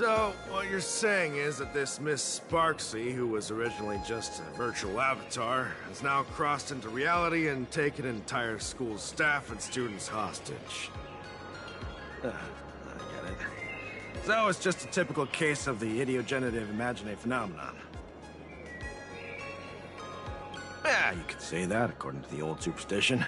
So, what you're saying is that this Miss Sparksy, who was originally just a virtual avatar, has now crossed into reality and taken an entire school's staff and students hostage. I get it. So it's just a typical case of the idiogenerative imagine phenomenon. Yeah, you could say that, according to the old superstition.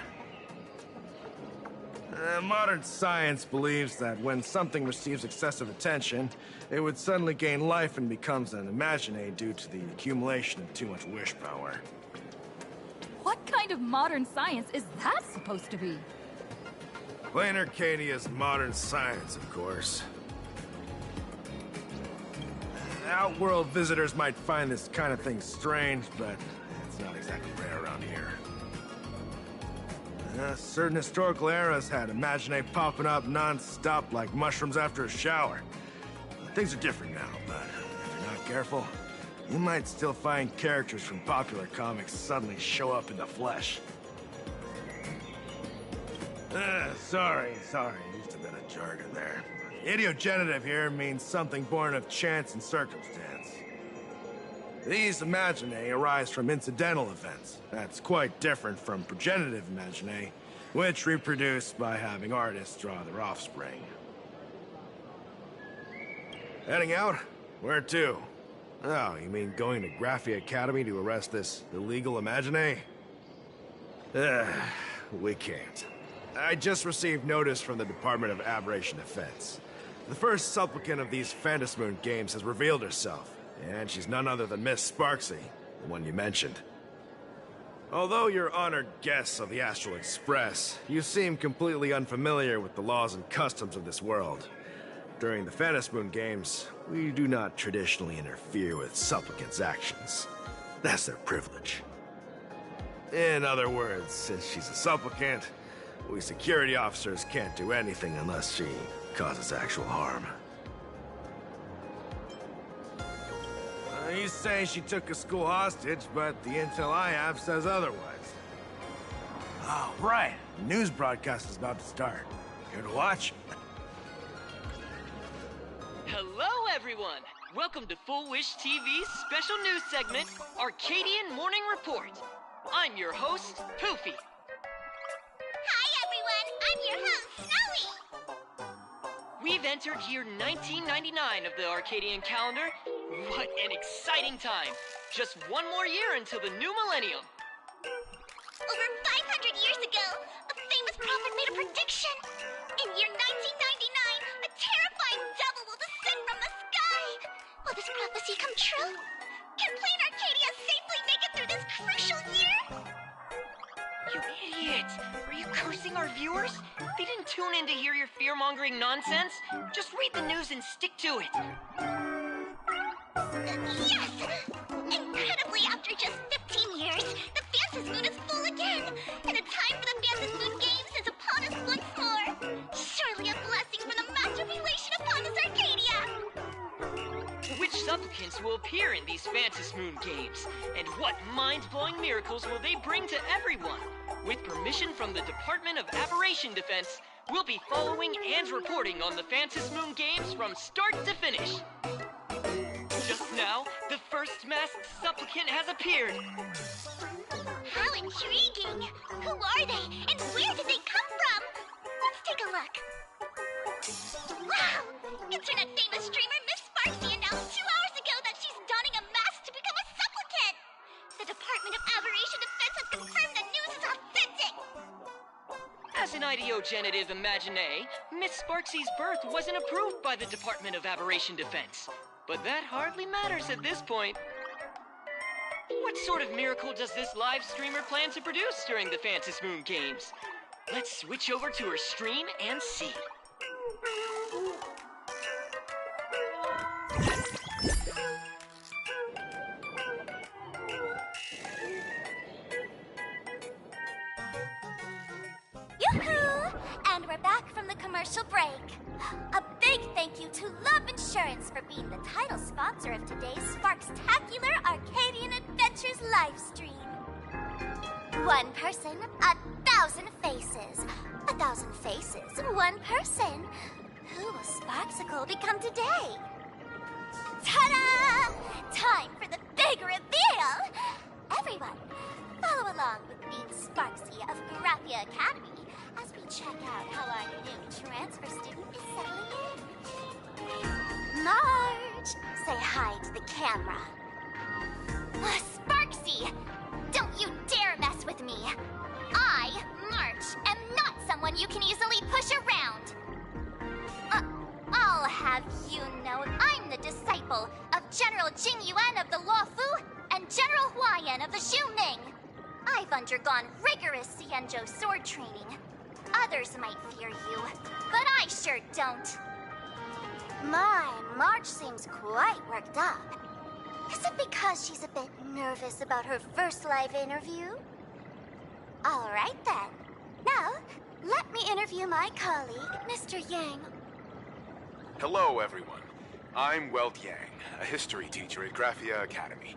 Modern science believes that when something receives excessive attention, it would suddenly gain life and becomes an imagine due to the accumulation of too much wish power. What kind of modern science is that supposed to be? Planarcadia is modern science, of course. Outworld visitors might find this kind of thing strange, but it's not exactly rare around here. Certain historical eras had imagine popping up non-stop like mushrooms after a shower. Things are different now, but if you're not careful, you might still find characters from popular comics suddenly show up in the flesh. Sorry, used a bit of jargon there. Idiogenerative here means something born of chance and circumstance. These imagine arise from incidental events. That's quite different from progenitive imagine, which reproduce by having artists draw their offspring. Heading out? Where to? Oh, you mean going to Graphia Academy to arrest this illegal imagine? We can't. I just received notice from the Department of Aberration Defense. The first supplicant of these Phantasmoon games has revealed herself. And she's none other than Miss Sparksy, the one you mentioned. Although you're honored guests of the Astral Express, you seem completely unfamiliar with the laws and customs of this world. During the Phantasmoon games, we do not traditionally interfere with supplicants' actions. That's their privilege. In other words, since she's a supplicant, we security officers can't do anything unless she causes actual harm. He's saying she took a school hostage, but the intel I have says otherwise. Oh, right. The news broadcast is about to start. Here to watch? Hello, everyone! Welcome to Full Wish TV's special news segment, Arcadian Morning Report. I'm your host, Poofy. Hi, everyone! I'm your host, Snowy! We've entered year 1999 of the Arcadian calendar. What an exciting time! Just one more year until the new millennium. Over 500 years ago, a famous prophet made a prediction. In year 1999, a terrifying devil will descend from the sky. Will this prophecy come true? Can Planarcadia safely make it through this crucial year? You idiot! Are you cursing our viewers? They didn't tune in to hear your fear-mongering nonsense. Just read the news and stick to it. Yes! Incredibly, after just 15 years, the Phantasmoon is full again, and the time for the Phantasmoon Games is upon us once more. Surely a blessing from the master relation upon us, Arcadia! Which supplicants will appear in these Phantasmoon Games? And what mind-blowing miracles will they bring to everyone? With permission from the Department of Aberration Defense, we'll be following and reporting on the Phantasmoon Games from start to finish. Just now, the first masked supplicant has appeared. How intriguing! Who are they, and where did they come from? Let's take a look. Wow! Internet famous streamer Miss Sparksy announced 2 hours ago that she's donning a mask to become a supplicant. The Department of Aberration Defense has confirmed the news is authentic. As an idiogenerative imagine, Miss Sparksy's birth wasn't approved by the Department of Aberration Defense. But that hardly matters at this point. What sort of miracle does this live streamer plan to produce during the Phantasmoon Games? Let's switch over to her stream and see. Yoo-hoo! And we're back from the commercial break. A big thank you to Love Insurance for being the title sponsor of today's Sparkstacular Arcadian Adventures livestream. One person, 1,000 faces. 1,000 faces, one person. Who will Sparksicle become today? Ta-da! Time for the big reveal! Everyone, follow along with me, Sparksy of Arcadia Academy, as we check out how our new transfer student is settling in. Marge, say hi to the camera. Sparksy, don't you dare mess with me. I, March, am not someone you can easily push around. I'll have you know I'm the disciple of General Jing Yuan of the Luofu and General Huayan of the Xu Ming. I've undergone rigorous Xianzhou sword training. Others might fear you, but I sure don't. My, March seems quite worked up. Is it because she's a bit nervous about her first live interview? All right then. Now, let me interview my colleague, Mr. Yang. Hello, everyone. I'm Weld Yang, a history teacher at Graphia Academy.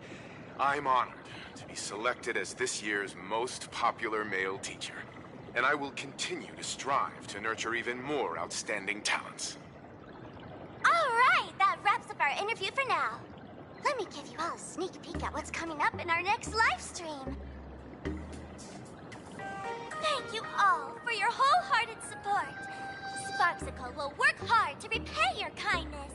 I'm honored to be selected as this year's most popular male teacher, and I will continue to strive to nurture even more outstanding talents. All right, that wraps up our interview for now. Let me give you all a sneak peek at what's coming up in our next live stream. Thank you all for your wholehearted support. Sparksicle will work hard to repay your kindness.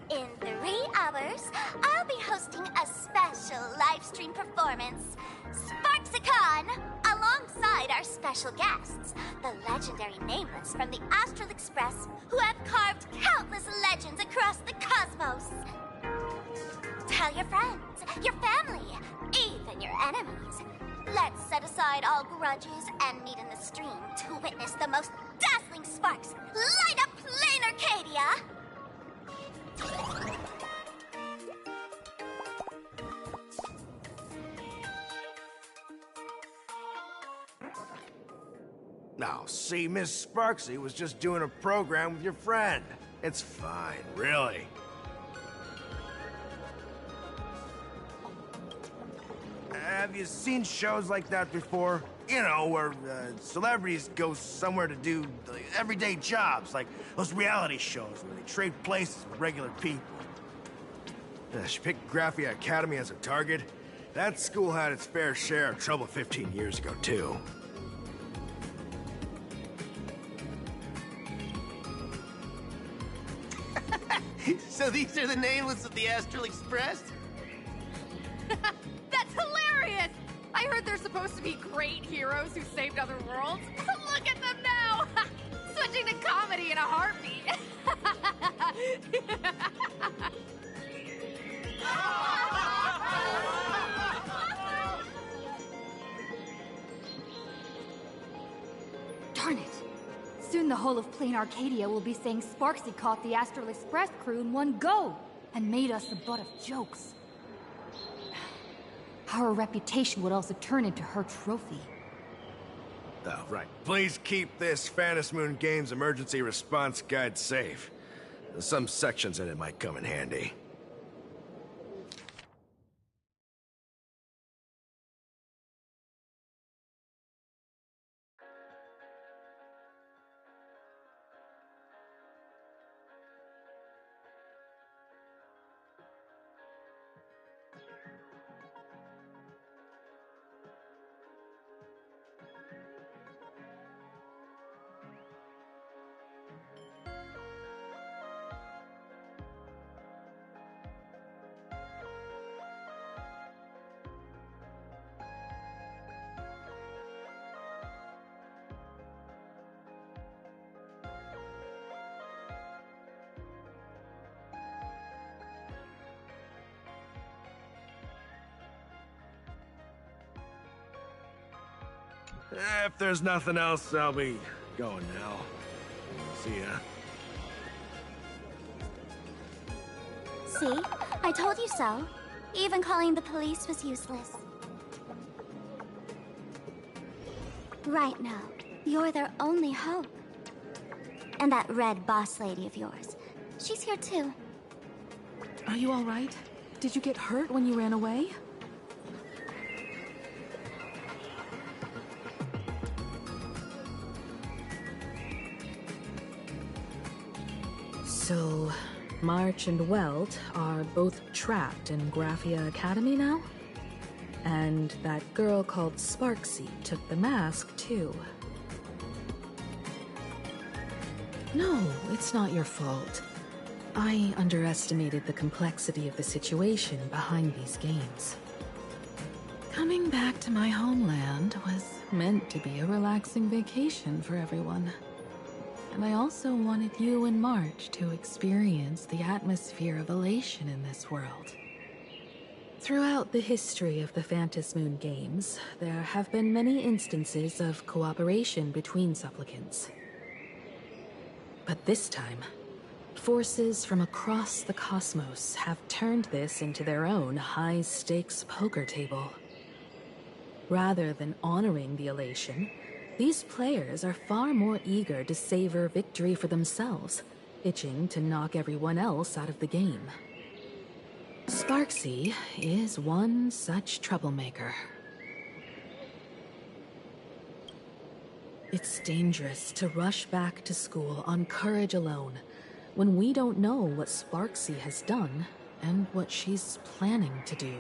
In 3 hours, I'll be hosting a special live stream performance, Sparksicon, alongside our special guests, the legendary Nameless from the Astral Express, who have carved countless legends across the cosmos. Tell your friends, your family, even your enemies. Let's set aside all grudges and meet in the stream to witness the most dazzling sparks light up Planarcadia! Now, see, Miss Sparksy was just doing a program with your friend. It's fine, really. Have you seen shows like that before? You know, where celebrities go somewhere to do everyday jobs, like those reality shows where they trade places with regular people. She picked Graphia Academy as a target. That school had its fair share of trouble 15 years ago, too. So these are the Nameless of the Astral Express? That's hilarious! I heard they're supposed to be great heroes who saved other worlds. Look at them now! Switching to comedy in a heartbeat. Darn it! Soon the whole of Planarcadia will be saying Sparksy caught the Astral Express crew in one go and made us the butt of jokes. Our reputation would also turn into her trophy. Oh, right. Please keep this Phantasmoon Games emergency response guide safe. Some sections in it might come in handy. If there's nothing else, I'll be going now. See ya. See? I told you so. Even calling the police was useless. Right now, you're their only hope. And that red boss lady of yours, she's here too. Are you all right? Did you get hurt when you ran away? So, March and Welt are both trapped in Graphia Academy now. And that girl called Sparksy took the mask, too. No, it's not your fault. I underestimated the complexity of the situation behind these games. Coming back to my homeland was meant to be a relaxing vacation for everyone. And I also wanted you and March to experience the atmosphere of elation in this world. Throughout the history of the Phantom Moon games, there have been many instances of cooperation between supplicants. But this time, forces from across the cosmos have turned this into their own high-stakes poker table. Rather than honoring the elation, these players are far more eager to savor victory for themselves, itching to knock everyone else out of the game. Sparksy is one such troublemaker. It's dangerous to rush back to school on courage alone, when we don't know what Sparksy has done and what she's planning to do.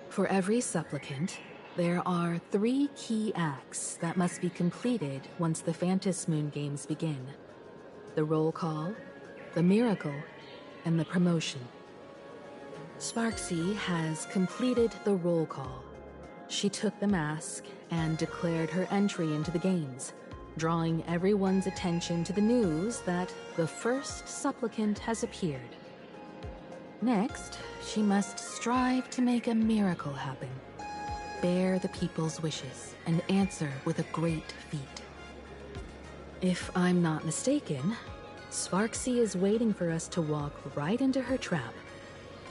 For every supplicant, there are 3 key acts that must be completed once the Phantom Moon games begin. The roll call, the miracle, and the promotion. Sparksy has completed the roll call. She took the mask and declared her entry into the games, drawing everyone's attention to the news that the first supplicant has appeared. Next, she must strive to make a miracle happen, bear the people's wishes, and answer with a great feat. If I'm not mistaken, Sparksy is waiting for us to walk right into her trap.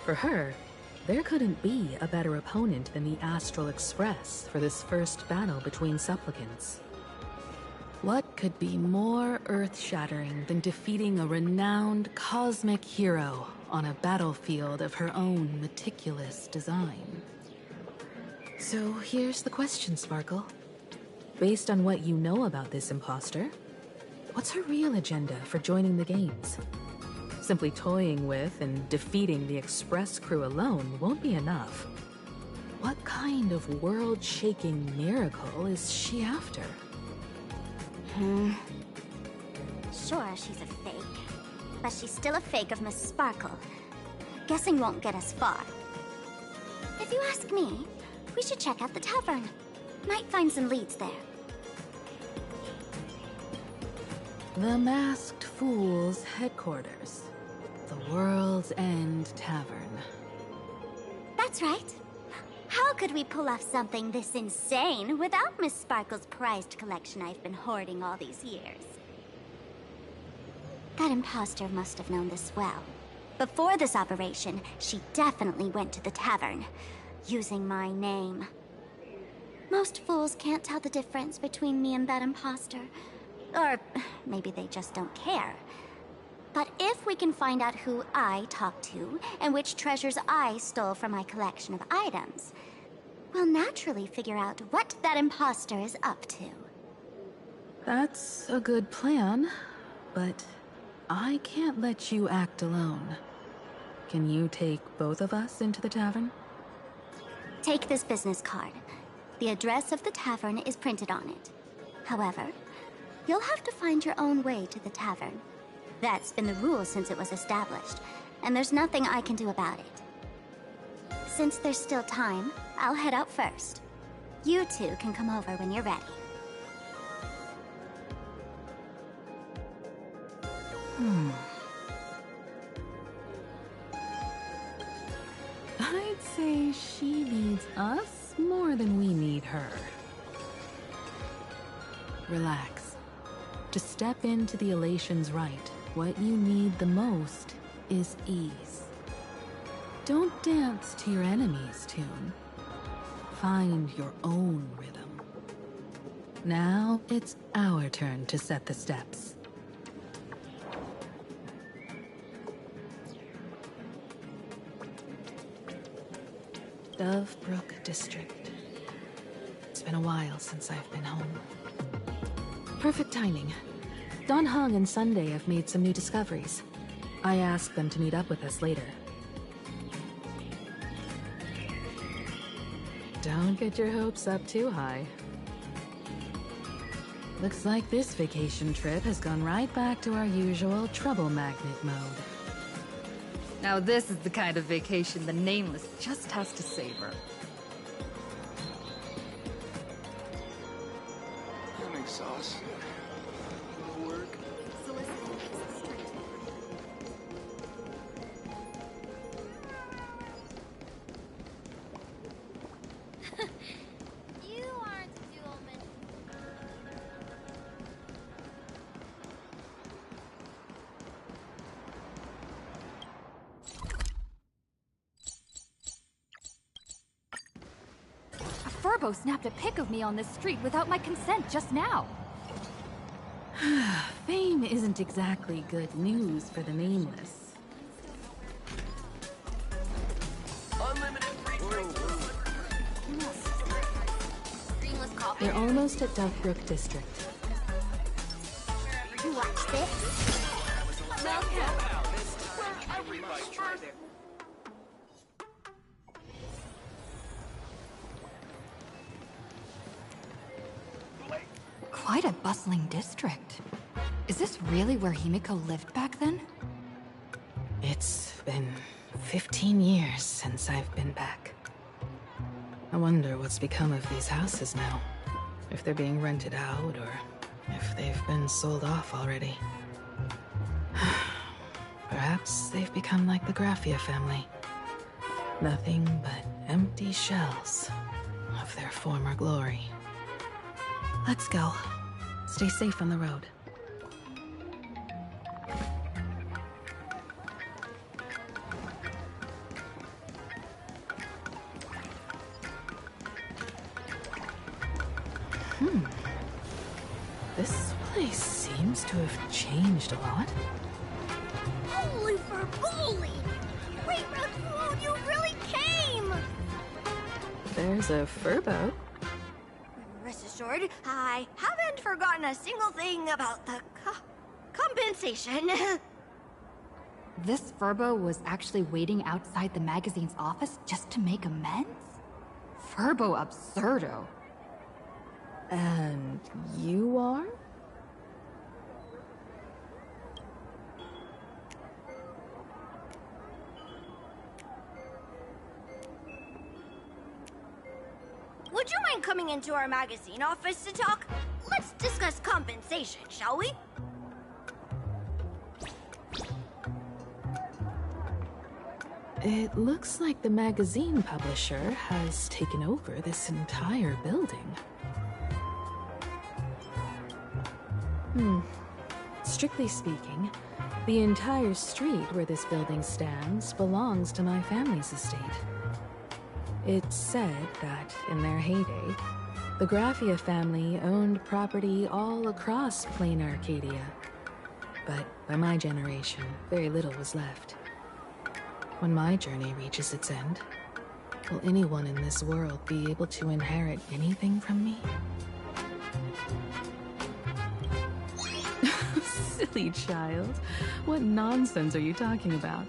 For her, there couldn't be a better opponent than the Astral Express for this first battle between supplicants. What could be more earth-shattering than defeating a renowned cosmic hero on a battlefield of her own meticulous design? So here's the question, Sparkle. Based on what you know about this imposter, what's her real agenda for joining the games? Simply toying with and defeating the Express crew alone won't be enough. What kind of world-shaking miracle is she after? Sure, she's a fake. But she's still a fake of Miss Sparkle. Guessing won't get us far. If you ask me, we should check out the Tavern. Might find some leads there. The Masked Fool's headquarters. The World's End Tavern. That's right. How could we pull off something this insane without Miss Sparkle's prized collection I've been hoarding all these years? That imposter must have known this well. Before this operation, she definitely went to the tavern, using my name. Most fools can't tell the difference between me and that imposter. Or maybe they just don't care. But if we can find out who I talked to, and which treasures I stole from my collection of items, we'll naturally figure out what that imposter is up to. That's a good plan, but I can't let you act alone. Can you take both of us into the tavern? Take this business card. The address of the tavern is printed on it. However, you'll have to find your own way to the tavern. That's been the rule since it was established, and there's nothing I can do about it. Since there's still time, I'll head out first. You two can come over when you're ready. I'd say she needs us more than we need her. Relax. To step into the elation's right, what you need the most is ease. Don't dance to your enemy's tune. Find your own rhythm. Now it's our turn to set the steps. Dovebrook District. It's been a while since I've been home. Perfect timing. Don Hung and Sunday have made some new discoveries. I asked them to meet up with us later. Don't get your hopes up too high. Looks like this vacation trip has gone right back to our usual trouble magnet mode. Now this is the kind of vacation the Nameless just has to savor. I'm exhausted. No work. You aren't a dualman. A Furbo snapped a pic of me on this street without my consent just now. Fame isn't exactly good news for the Nameless. Dreamless coffee. We're almost at Duffbrook District. You watch this? Quite a bustling district. Is this really where Himiko lived back then? It's been 15 years since I've been back. I wonder what's become of these houses now. If they're being rented out, or if they've been sold off already. Perhaps they've become like the Graphia family. Nothing but empty shells of their former glory. Let's go. Stay safe on the road. This place seems to have changed a lot. Holy Vergoli! Great Raccoon, you really came! There's a Furbo. Rest assured, I haven't forgotten a single thing about the compensation. This Furbo was actually waiting outside the magazine's office just to make amends? Furbo absurdo. And you are? Would you mind coming into our magazine office to talk? Let's discuss compensation, shall we? It looks like the magazine publisher has taken over this entire building. Strictly speaking, the entire street where this building stands belongs to my family's estate. It's said that, in their heyday, the Graphia family owned property all across Planarcadia. But by my generation, very little was left. When my journey reaches its end, will anyone in this world be able to inherit anything from me? Silly child. What nonsense are you talking about?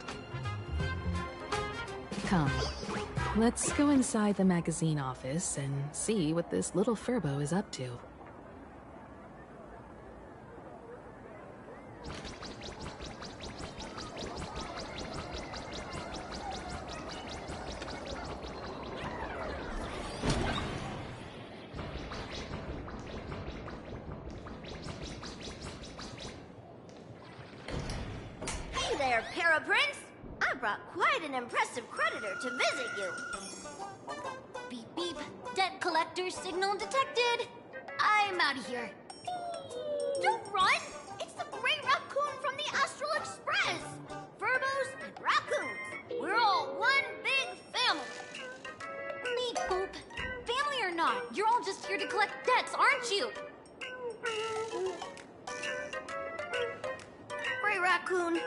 Come, let's go inside the magazine office and see what this little Furbo is up to. Hey there, Paraprince! I brought quite an impressive creditor to visit you. Beep beep. Debt collector signal detected. I'm out of here. Don't run! It's the Great Raccoon from the Astral Express! Furbos and raccoons. We're all one big family. Beep boop. Family or not, you're all just here to collect debts, aren't you? Great Raccoon.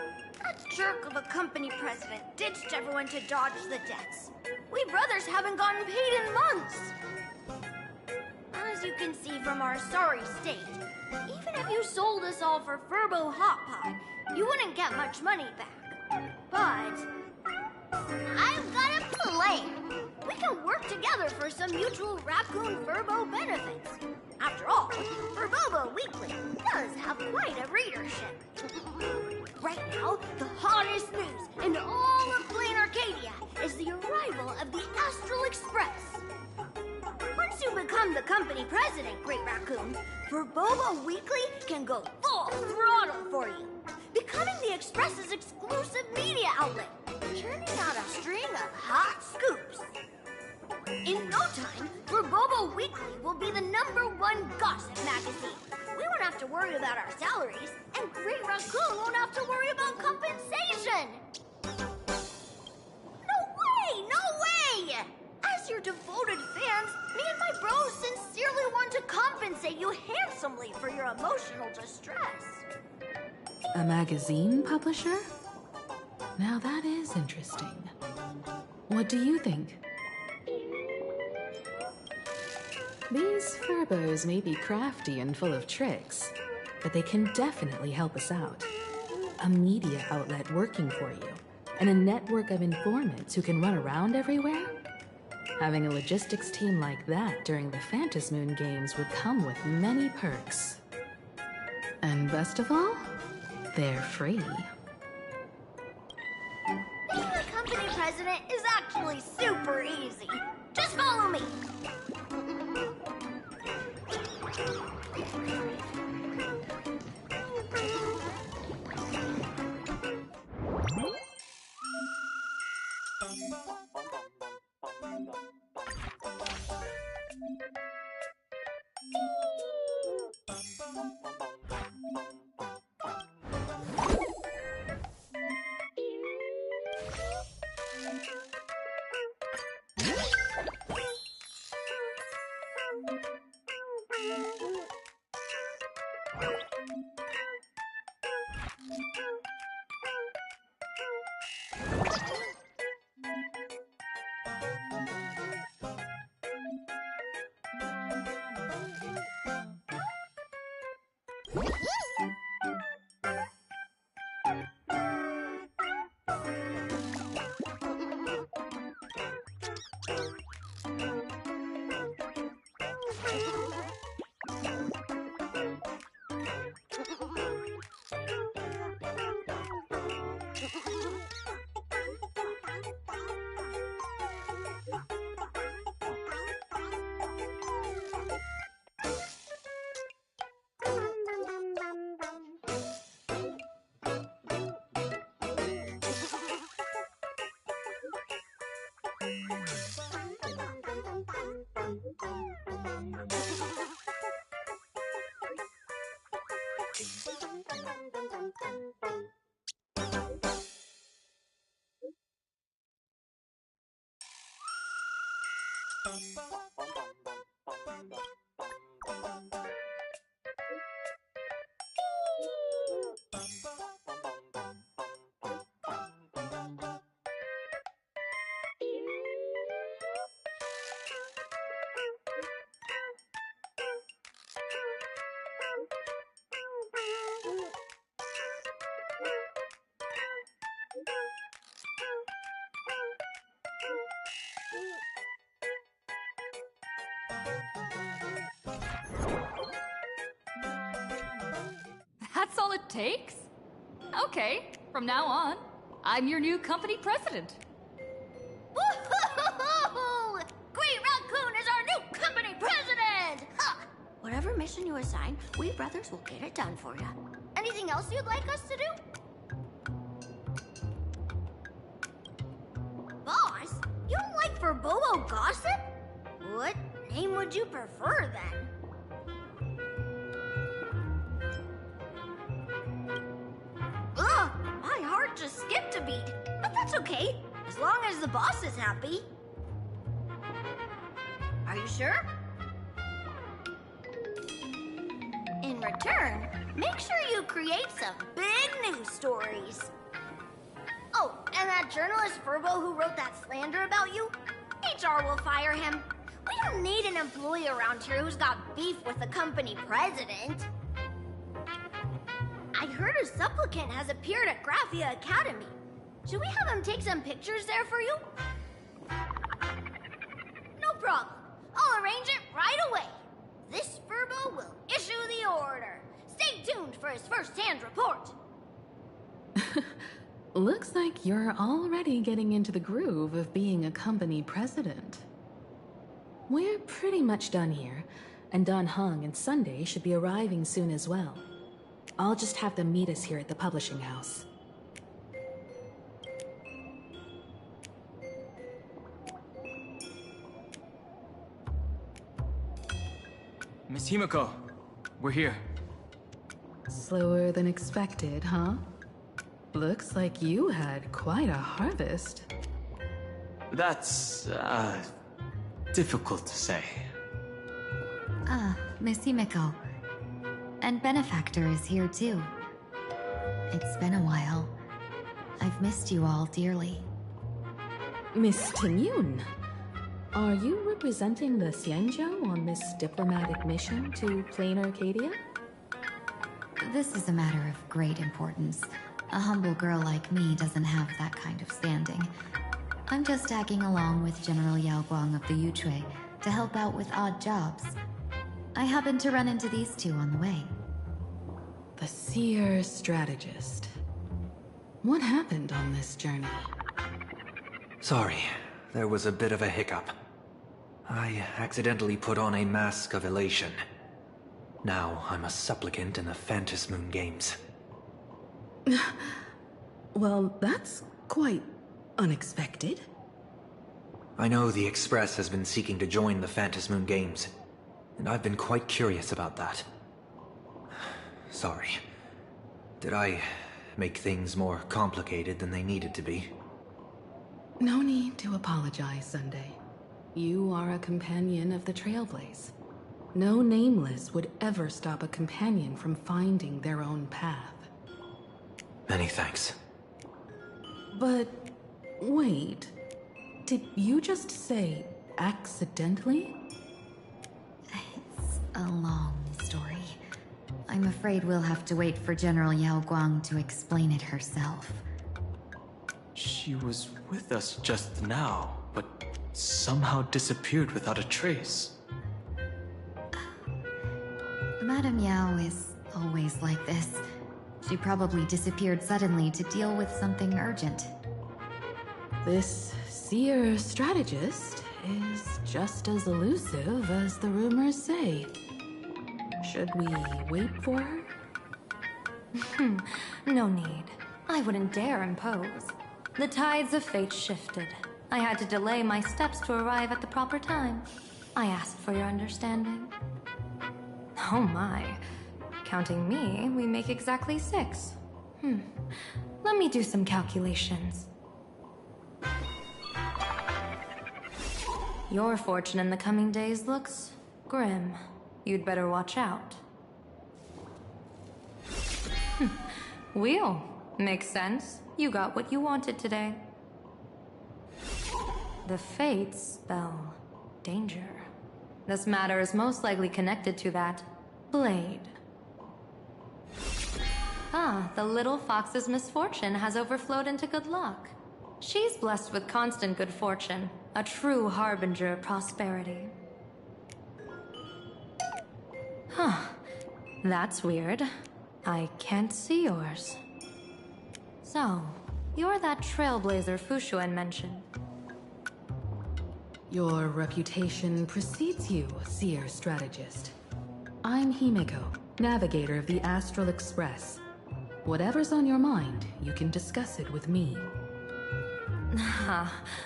That jerk of a company president ditched everyone to dodge the debts. We brothers haven't gotten paid in months. As you can see from our sorry state, even if you sold us all for Furbo Hot Pot, you wouldn't get much money back. But I've got a plan. We can work together for some mutual Raccoon Furbo benefits. After all, Furbobo Weekly does have quite a readership. Right now, the hottest news in all of Planarcadia is the arrival of the Astral Express. Once you become the company president, Great Raccoon, Furbobo Weekly can go full throttle for you, becoming the Express's exclusive media outlet, churning out a string of hot scoops. In no time, Furbobo Weekly will be the #1 gossip magazine. We won't have to worry about our salaries, and Great Raccoon won't have to worry about compensation. No way! No way! As your devoted fans, me and my bros sincerely want to compensate you handsomely for your emotional distress. A magazine publisher? Now that is interesting. What do you think? These Furbos may be crafty and full of tricks, but they can definitely help us out. A media outlet working for you, and a network of informants who can run around everywhere? Having a logistics team like that during the Phantasmoon games would come with many perks. And best of all, they're free. Being a company president is actually super easy. Just follow me. That's all it takes? Okay, from now on, I'm your new company president. Woohoo! Great Raccoon is our new company president! Ha! Whatever mission you assign, we brothers will get it done for you. Anything else you'd like us to do? Boss, you don't like Furbobo gossip? What name would you prefer then? Ugh, my heart just skipped a beat. But that's okay, as long as the boss is happy. Are you sure? In return, make sure you create some big news stories. Oh, and that journalist Furbo who wrote that slander about you? HR will fire him. We don't need an employee around here who's got beef with the company president. I heard a supplicant has appeared at Graphia Academy. Should we have him take some pictures there for you? No problem. I'll arrange it right away. This Furbo will issue the order. Stay tuned for his first-hand report. Looks like you're already getting into the groove of being a company president. We're pretty much done here, and Dan Heng and Sunday should be arriving soon as well. I'll just have them meet us here at the publishing house. Miss Himiko, we're here. Slower than expected, huh? Looks like you had quite a harvest. That's, difficult to say. Miss Himiko. And Benefactor is here too. It's been a while. I've missed you all dearly. Miss Tenyun, are you representing the Xianzhou on this diplomatic mission to Planarcadia? This is a matter of great importance. A humble girl like me doesn't have that kind of standing. I'm just tagging along with General Yao Guang of the Yuchui to help out with odd jobs. I happened to run into these two on the way. The seer strategist. What happened on this journey? Sorry, there was a bit of a hiccup. I accidentally put on a mask of elation. Now I'm a supplicant in the Phantom Moon Games. Well, that's quite unexpected. I know the Express has been seeking to join the Phantom Moon Games, and I've been quite curious about that. Sorry. Did I make things more complicated than they needed to be? No need to apologize, Sunday. You are a companion of the Trailblaze. No Nameless would ever stop a companion from finding their own path. Many thanks. But wait, did you just say accidentally? It's a long story. I'm afraid we'll have to wait for General Yao Guang to explain it herself. She was with us just now, but somehow disappeared without a trace. Madame Yao is always like this. She probably disappeared suddenly to deal with something urgent. This seer strategist is just as elusive as the rumors say. Should we wait for her? No need. I wouldn't dare impose. The tides of fate shifted. I had to delay my steps to arrive at the proper time. I asked for your understanding. Oh my. Counting me, we make exactly 6. Let me do some calculations. Your fortune in the coming days looks grim. You'd better watch out. Wheel. Makes sense. You got what you wanted today. The fates spell danger. This matter is most likely connected to that blade. The little fox's misfortune has overflowed into good luck. She's blessed with constant good fortune, a true harbinger of prosperity. That's weird. I can't see yours. So, you're that trailblazer Fushuan mentioned. Your reputation precedes you, seer strategist. I'm Himiko, navigator of the Astral Express. Whatever's on your mind, you can discuss it with me.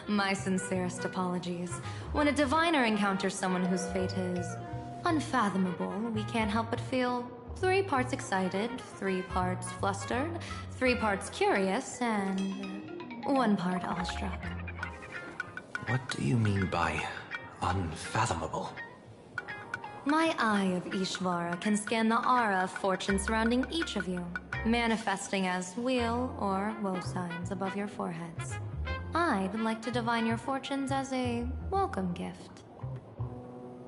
My sincerest apologies. When a diviner encounters someone whose fate is unfathomable, we can't help but feel 3 parts excited, 3 parts flustered, 3 parts curious, and 1 part awestruck. What do you mean by unfathomable? My eye of Ishvara can scan the aura of fortune surrounding each of you, manifesting as weal or woe signs above your foreheads. I'd like to divine your fortunes as a welcome gift.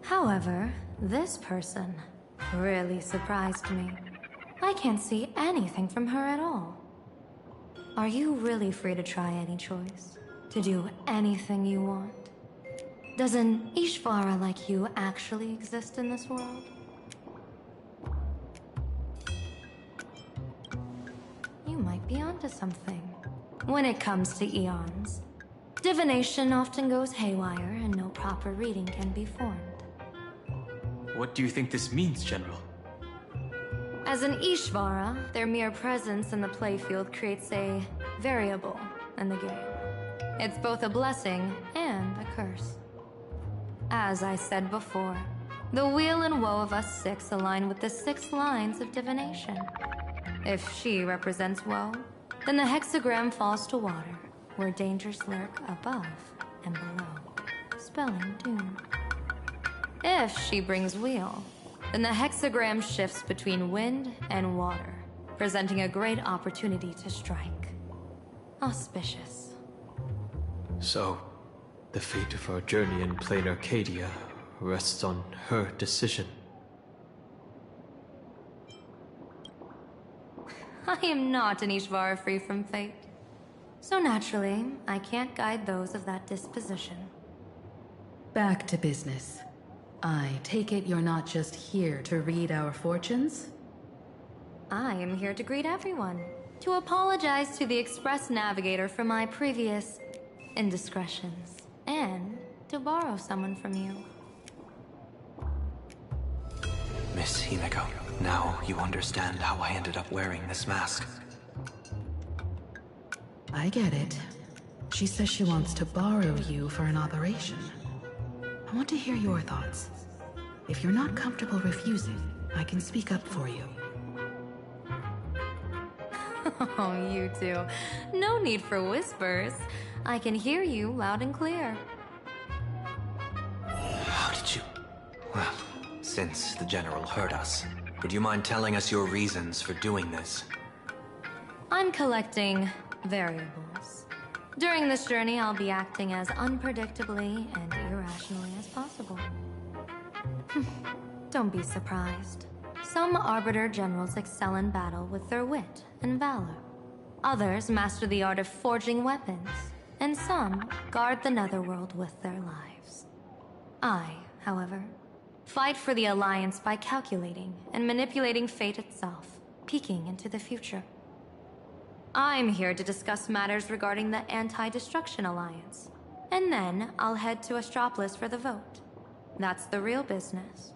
However, this person really surprised me. I can't see anything from her at all. Are you really free to try any choice? To do anything you want? Does an Ishvara like you actually exist in this world? You might be onto something. When it comes to eons, divination often goes haywire and no proper reading can be formed. What do you think this means, General? As an Ishvara, their mere presence in the playfield creates a variable in the game. It's both a blessing and a curse. As I said before, the weal and woe of us six align with the 6 lines of divination. If she represents woe, then the hexagram falls to water, where dangers lurk above and below, spelling doom. If she brings weal, then the hexagram shifts between wind and water, presenting a great opportunity to strike. Auspicious. So, the fate of our journey in Planarcadia rests on her decision. I am not an Ishvara free from fate. So naturally, I can't guide those of that disposition. Back to business. I take it you're not just here to read our fortunes? I am here to greet everyone. To apologize to the Express Navigator for my previous indiscretions. And to borrow someone from you. Miss Himeko, now you understand how I ended up wearing this mask. I get it. She says she wants to borrow you for an operation. I want to hear your thoughts. If you're not comfortable refusing, I can speak up for you. Oh, you two. No need for whispers. I can hear you loud and clear. How did you... Well, since the General heard us, would you mind telling us your reasons for doing this? I'm collecting variables. During this journey, I'll be acting as unpredictably and irrationally as possible. Don't be surprised. Some Arbiter Generals excel in battle with their wit and valor. Others master the art of forging weapons. And some guard the netherworld with their lives. I, however, fight for the Alliance by calculating and manipulating fate itself, peeking into the future. I'm here to discuss matters regarding the Anti-Destruction Alliance. And then I'll head to Astropolis for the vote. That's the real business.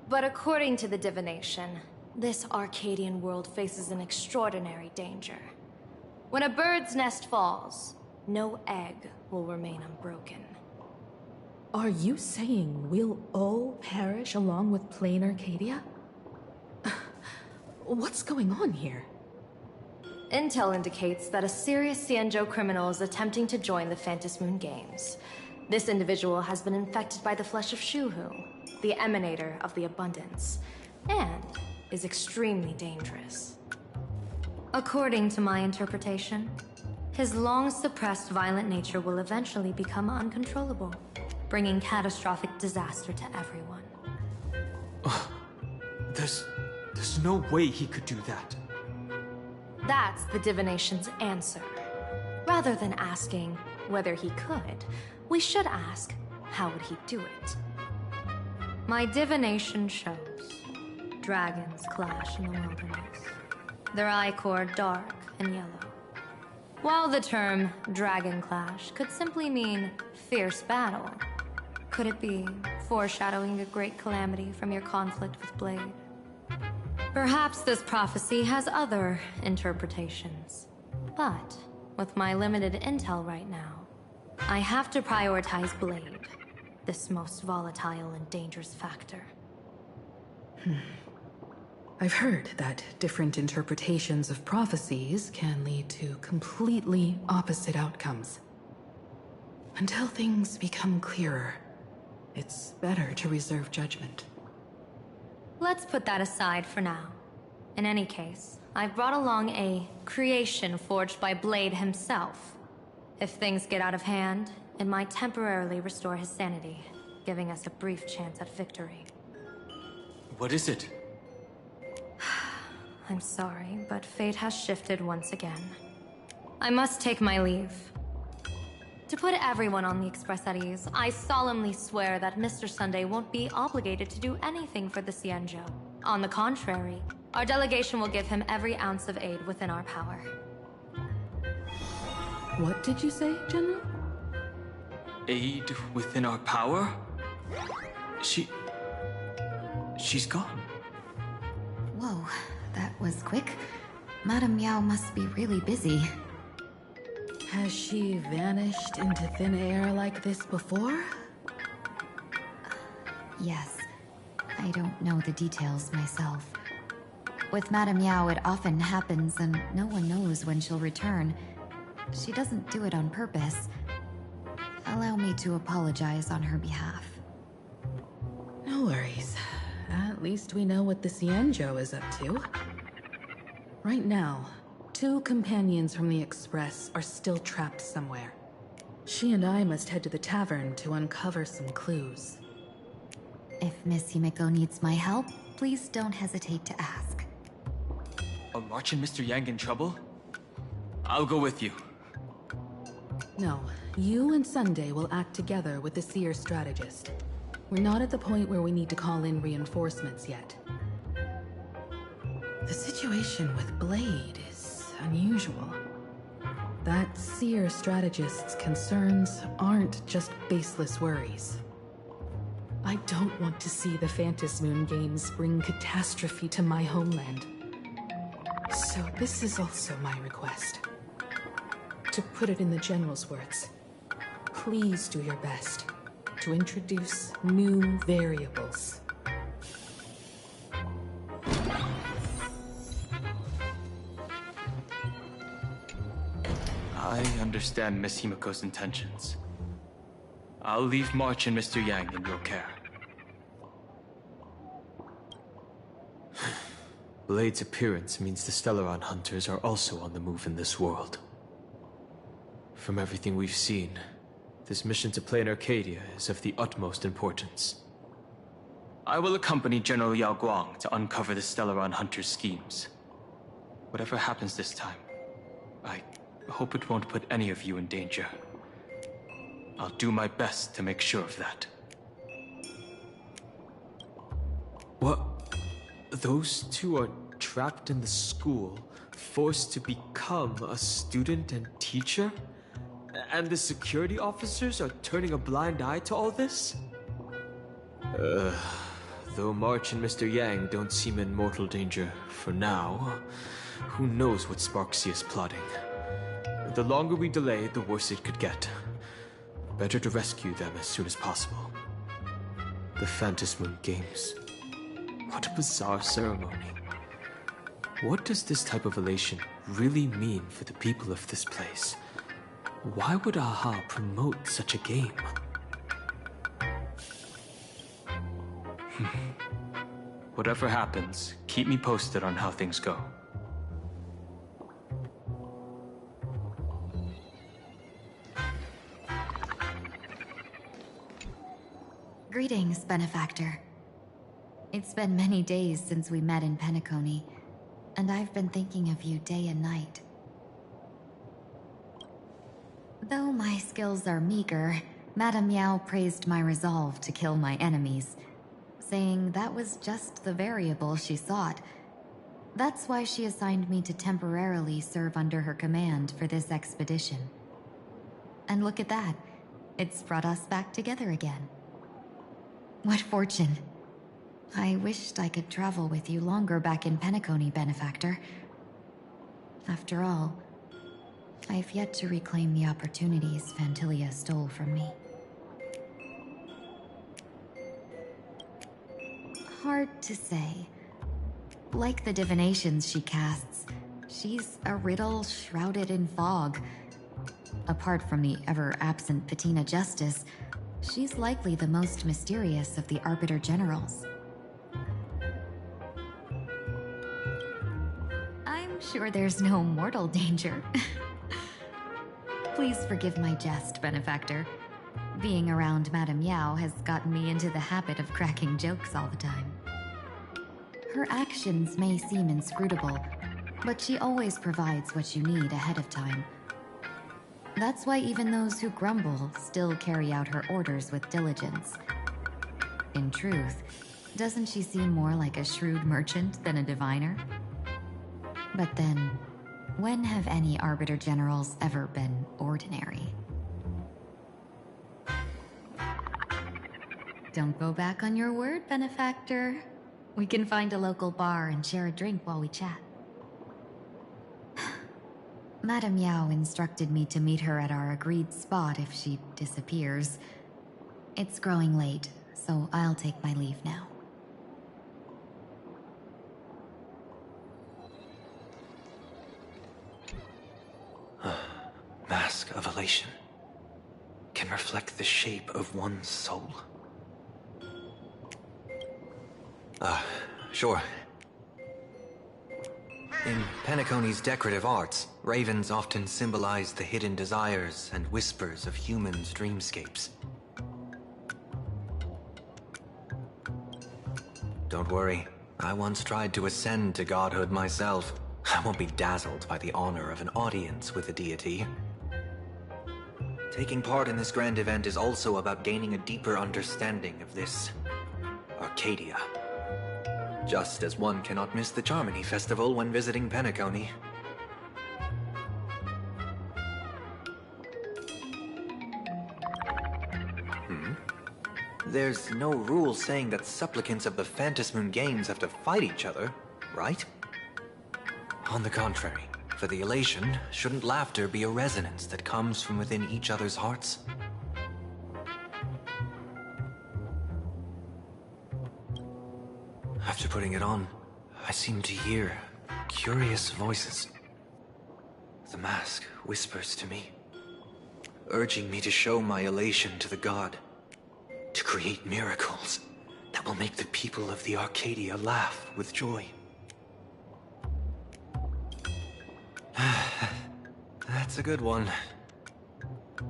But according to the divination, this Arcadian world faces an extraordinary danger. When a bird's nest falls, no egg will remain unbroken. Are you saying we'll all perish along with Planarcadia? What's going on here? Intel indicates that a serious Xianzhou criminal is attempting to join the Phantom Moon Games. This individual has been infected by the flesh of Shuhu, the emanator of the abundance, and is extremely dangerous. According to my interpretation, his long-suppressed violent nature will eventually become uncontrollable, bringing catastrophic disaster to everyone. There's no way he could do that. That's the divination's answer. Rather than asking whether he could, we should ask, how would he do it? My divination shows dragons clash in the wilderness. Their ichor dark and yellow. While the term dragon clash could simply mean fierce battle, could it be foreshadowing a great calamity from your conflict with Blade? Perhaps this prophecy has other interpretations. But with my limited intel right now, I have to prioritize Blade, this most volatile and dangerous factor. I've heard that different interpretations of prophecies can lead to completely opposite outcomes. Until things become clearer, it's better to reserve judgment. Let's put that aside for now. In any case, I've brought along a creation forged by Blade himself. If things get out of hand, it might temporarily restore his sanity. giving us a brief chance at victory. What is it? I'm sorry, but fate has shifted once again. I must take my leave. To put everyone on the Express at ease, I solemnly swear that Mr. Sunday won't be obligated to do anything for the Cienjo. On the contrary, our delegation will give him every ounce of aid within our power. What did you say, General? Aid within our power? She's gone. Whoa, that was quick. Madame Meow must be really busy. Has she vanished into thin air like this before? Yes. I don't know the details myself. With Madame Meow, it often happens and no one knows when she'll return. She doesn't do it on purpose. Allow me to apologize on her behalf. No worries. At least we know what the Cienjo is up to. Right now, 2 companions from the Express are still trapped somewhere. She and I must head to the Tavern to uncover some clues. If Miss Himeko needs my help, please don't hesitate to ask. Are March and Mr. Yang in trouble? I'll go with you. No, you and Sunday will act together with the Seer strategist. We're not at the point where we need to call in reinforcements yet. The situation with Blade is unusual. That Seer strategist's concerns aren't just baseless worries. I don't want to see the Phantasmoon games bring catastrophe to my homeland. So this is also my request. To put it in the General's words, please do your best to introduce new variables. I understand Miss Himeko's intentions. I'll leave March and Mr. Yang in your care. Blade's appearance means the Stellaron hunters are also on the move in this world. From everything we've seen, this mission to Planarcadia is of the utmost importance. I will accompany General Yao Guang to uncover the Stellaron hunters' schemes. Whatever happens this time, I hope it won't put any of you in danger. I'll do my best to make sure of that. What? Those 2 are trapped in the school, forced to become a student and teacher? And the security officers are turning a blind eye to all this? Though March and Mr. Yang don't seem in mortal danger for now, who knows what Sparksy is plotting. The longer we delay, the worse it could get. Better to rescue them as soon as possible. The Phantasmoon Games. What a bizarre ceremony. What does this type of elation really mean for the people of this place? Why would AHA promote such a game? Whatever happens, keep me posted on how things go. Greetings, Benefactor. It's been many days since we met in Penacony, and I've been thinking of you day and night. Though my skills are meager, Madame Yao praised my resolve to kill my enemies, saying that was just the variable she sought. That's why she assigned me to temporarily serve under her command for this expedition. And look at that. It's brought us back together again. What fortune. I wished I could travel with you longer back in Penacony, Benefactor. After all, I've yet to reclaim the opportunities Phantilia stole from me. Hard to say. Like the divinations she casts, she's a riddle shrouded in fog. Apart from the ever-absent Patina Justice, she's likely the most mysterious of the Arbiter Generals. I'm sure there's no mortal danger. Please forgive my jest, Benefactor. Being around Madame Yao has gotten me into the habit of cracking jokes all the time. Her actions may seem inscrutable, but she always provides what you need ahead of time. That's why even those who grumble still carry out her orders with diligence. In truth, doesn't she seem more like a shrewd merchant than a diviner? But then, when have any Arbiter Generals ever been ordinary? Don't go back on your word, benefactor. We can find a local bar and share a drink while we chat. Madame Yao instructed me to meet her at our agreed spot if she disappears. It's growing late, so I'll take my leave now. Mask of elation can reflect the shape of one's soul. Sure. In Penacony's decorative arts, ravens often symbolize the hidden desires and whispers of humans' dreamscapes. Don't worry, I once tried to ascend to godhood myself. I won't be dazzled by the honor of an audience with a deity. Taking part in this grand event is also about gaining a deeper understanding of this Arcadia. Just as one cannot miss the Charmony Festival when visiting Penacony. There's no rule saying that supplicants of the Phantasmoon Games have to fight each other, right? On the contrary, for the elation, shouldn't laughter be a resonance that comes from within each other's hearts? After putting it on, I seem to hear curious voices. The mask whispers to me, urging me to show my elation to the god, to create miracles that will make the people of the Arcadia laugh with joy. That's a good one.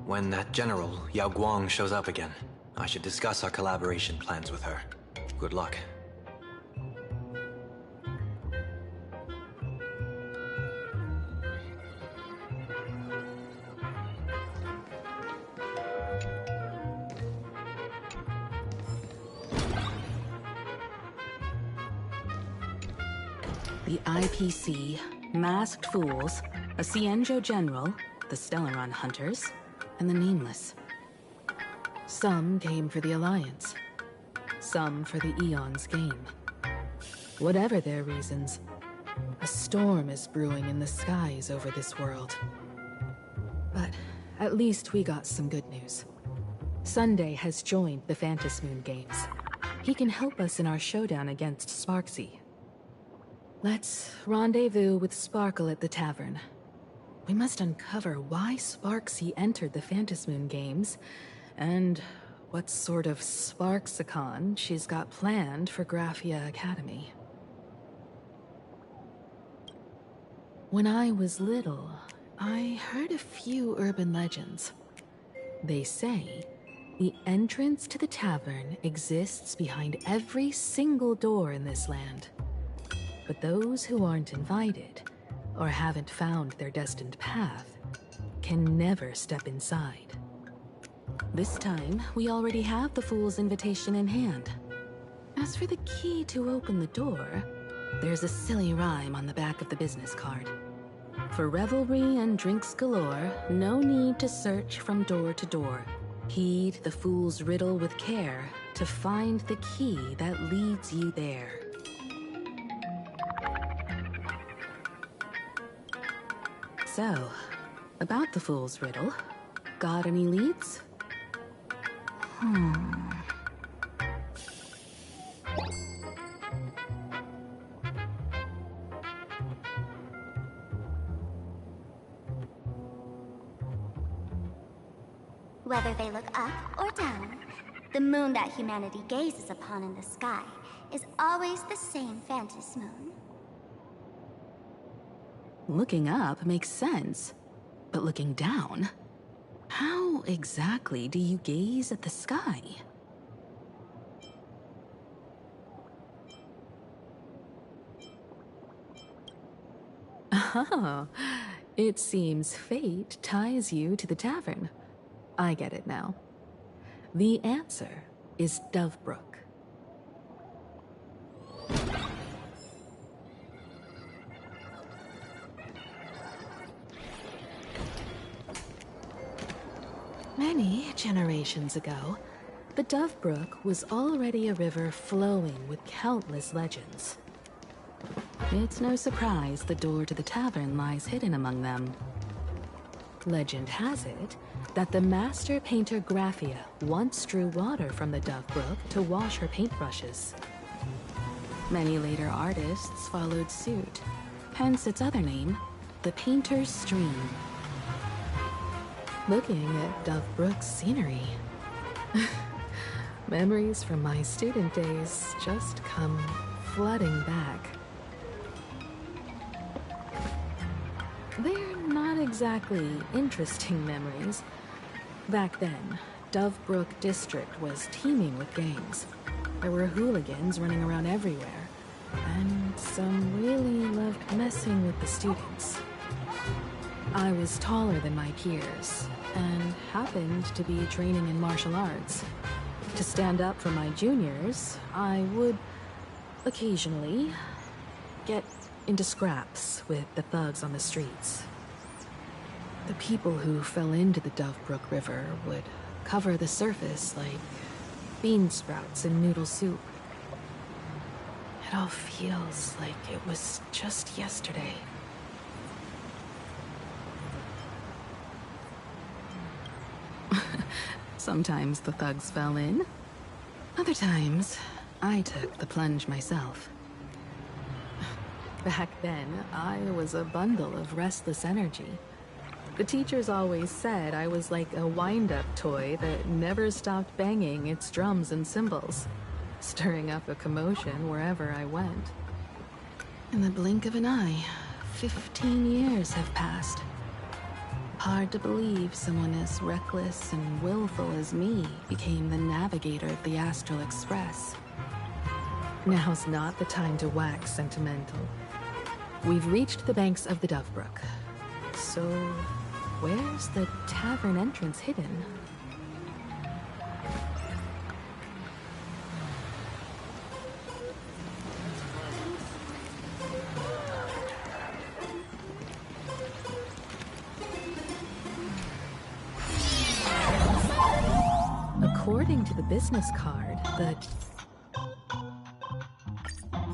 When that general, Yao Guang, shows up again, I should discuss our collaboration plans with her. Good luck. The IPC, Masked Fools, a Cienjo General, the Stellaron Hunters, and the Nameless. Some came for the Alliance. Some for the Eon's game. Whatever their reasons, a storm is brewing in the skies over this world. But at least we got some good news. Sunday has joined the Phantasmoon Games. He can help us in our showdown against Sparksy. Let's rendezvous with Sparkle at the Tavern. We must uncover why Sparksy entered the Phantasmoon Games, and what sort of Sparksicon she's got planned for Graphia Academy. When I was little, I heard a few urban legends. They say the entrance to the tavern exists behind every single door in this land. But those who aren't invited, or haven't found their destined path, can never step inside. This time, we already have the Fool's invitation in hand. As for the key to open the door, there's a silly rhyme on the back of the business card. For revelry and drinks galore, no need to search from door to door. Heed the Fool's riddle with care to find the key that leads you there. So, about the Fool's riddle, got any leads? Whether they look up or down, the moon that humanity gazes upon in the sky is always the same Phantasmoon. Looking up makes sense, but looking down? How exactly do you gaze at the sky? Oh, it seems fate ties you to the tavern. I get it now. The answer is Dovebrook. Many generations ago, the Dovebrook was already a river flowing with countless legends. It's no surprise the door to the tavern lies hidden among them. Legend has it that the master painter Graphia once drew water from the Dovebrook to wash her paintbrushes. Many later artists followed suit, hence its other name, the Painter's Stream. Looking at Dovebrook's scenery, memories from my student days just come flooding back. They're not exactly interesting memories. Back then, Dovebrook District was teeming with gangs. There were hooligans running around everywhere, and some really loved messing with the students. I was taller than my peers, and happened to be training in martial arts. To stand up for my juniors, I would occasionally get into scraps with the thugs on the streets. The people who fell into the Dovebrook River would cover the surface like bean sprouts in noodle soup. It all feels like it was just yesterday. Sometimes the thugs fell in. Other times, I took the plunge myself. Back then, I was a bundle of restless energy. The teachers always said I was like a wind-up toy that never stopped banging its drums and cymbals, stirring up a commotion wherever I went. In the blink of an eye, 15 years have passed. Hard to believe someone as reckless and willful as me became the navigator of the Astral Express. Now's not the time to wax sentimental. We've reached the banks of the Dovebrook. So, where's the tavern entrance hidden? According to the business card, the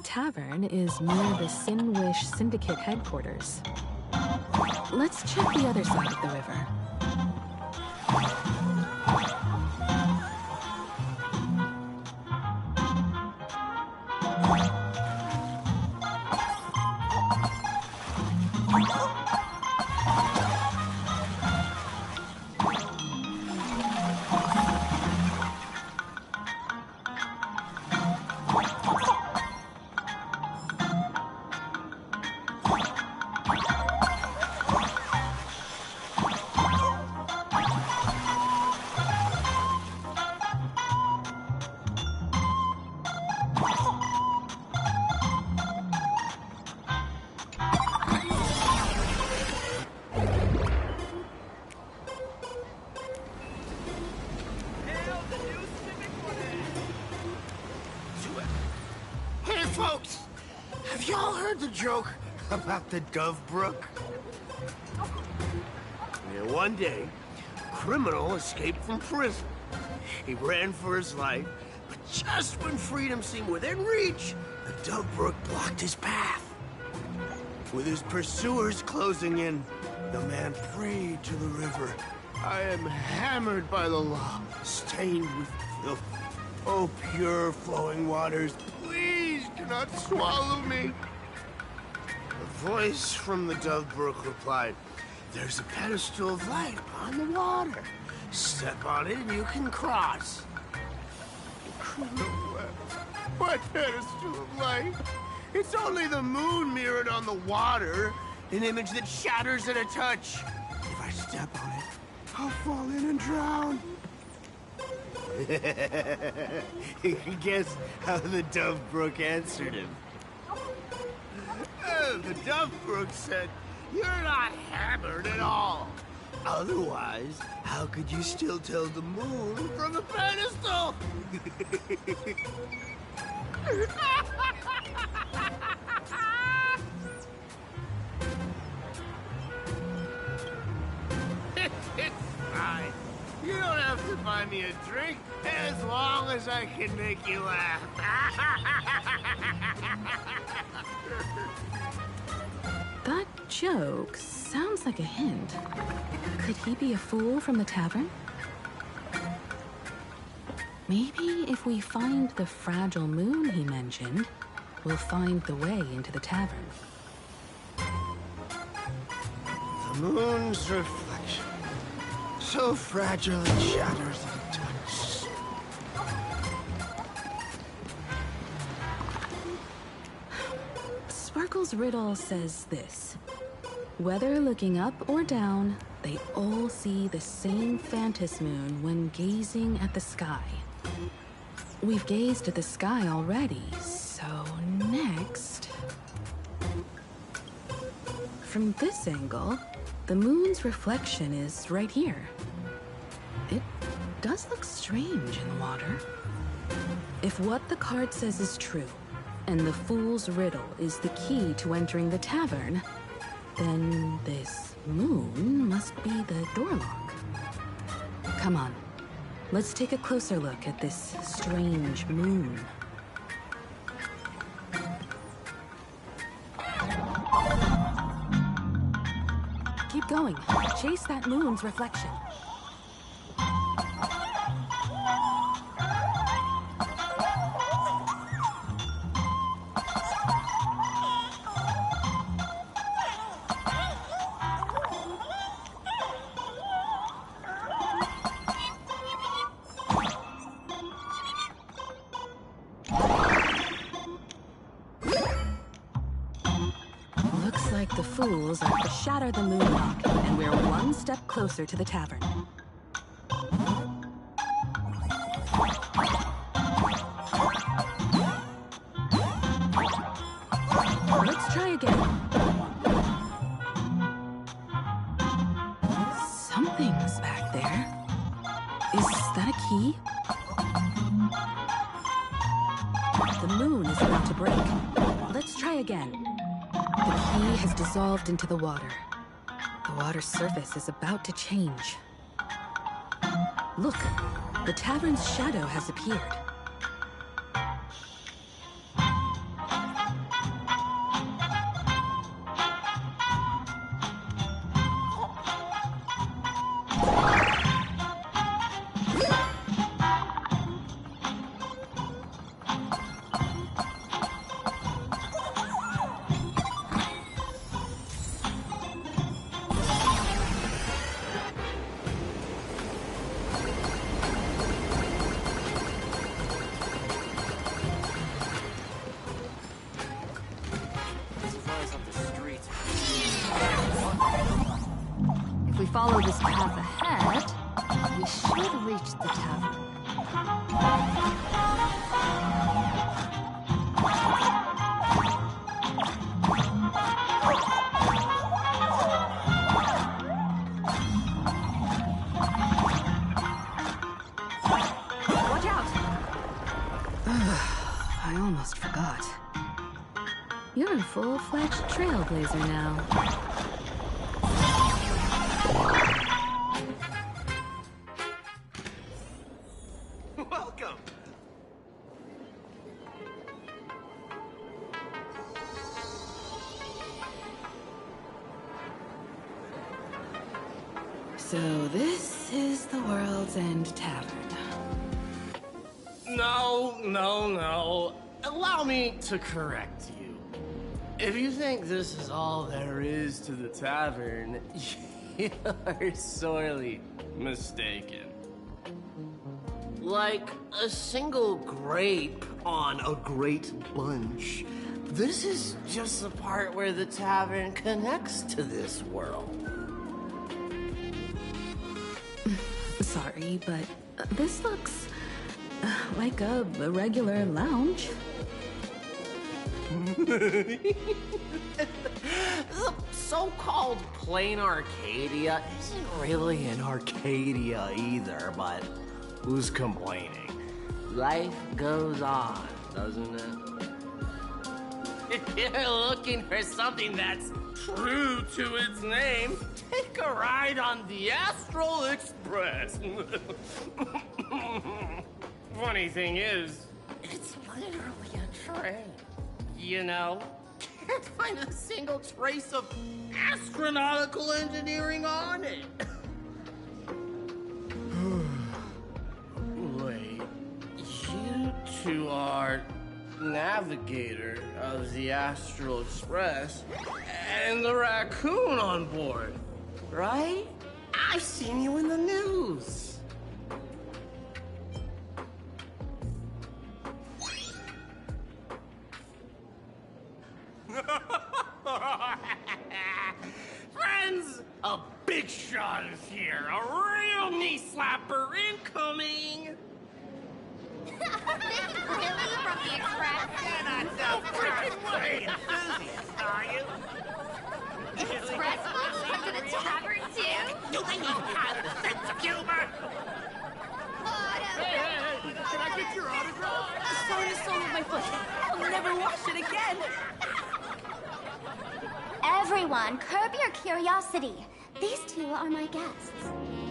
tavern is near the Sinwish Syndicate headquarters. Let's check the other side of the river. Folks, have y'all heard the joke about the Dovebrook? Yeah, one day, a criminal escaped from prison. He ran for his life, but just when freedom seemed within reach, the Dovebrook blocked his path. With his pursuers closing in, the man prayed to the river. I am hammered by the law, stained with filth. Oh, pure flowing waters, please do not swallow me. A voice from the Dovebrook replied, there's a pedestal of light on the water. Step on it and you can cross. The criminal wept. What pedestal of light? It's only the moon mirrored on the water, an image that shatters at a touch. If I step on it, I'll fall in and drown. Guess how the Dove Brook answered him. The Dove Brook said, "You're not hammered at all. Otherwise, how could you still tell the moon from a pedestal?" It's fine. You don't have to buy me a drink as long as I can make you laugh. That joke sounds like a hint. Could he be a fool from the tavern? Maybe if we find the fragile moon he mentioned, we'll find the way into the tavern. The moon's reflection. So fragile it shatters at touch. Sparkle's riddle says this. Whether looking up or down, they all see the same phantom moon when gazing at the sky. We've gazed at the sky already, so next... From this angle, the moon's reflection is right here. It does look strange in the water. If what the card says is true, and the fool's riddle is the key to entering the tavern, then this moon must be the door lock. Come on, let's take a closer look at this strange moon. Keep going. Chase that moon's reflection. Looks like the fools are to shatter the moon lock, and we're one step closer to the tavern. Let's try again. Something's back there. Is that a key? The moon is about to break. Let's try again. The key has dissolved into the water. The water's surface is about to change. Look, the tavern's shadow has appeared. If we follow this path ahead, we should reach the tavern. Watch out! I almost forgot. You're a full-fledged Trailblazer now. Welcome! So this is the World's End Tavern. No. Allow me to correct you. If you think this is all there is to the tavern, you're sorely mistaken. Like a single grape on a great bunch, this is just the part where the tavern connects to this world. sorry, but this looks like a regular lounge. The so-called Planarcadia isn't really an Arcadia either, but who's complaining? Life goes on, doesn't it? If you're looking for something that's true to its name, take a ride on the Astral Express. Funny thing is, it's literally a train. You know? Can't find a single trace of astronautical engineering on it. Wait, you two are navigator of the Astral Express and the raccoon on board, right? I've seen you in the news. Friends, a big shot is here. A real knee slapper incoming. Really? From the Express? You're not so freaking way enthusiast, are you? Express folks come to the tavern too? Do they even have the sense of humor? Hey, can I get your autograph? The sign is sewn with my foot. I'll never wash it again. Everyone, curb your curiosity. These two are my guests.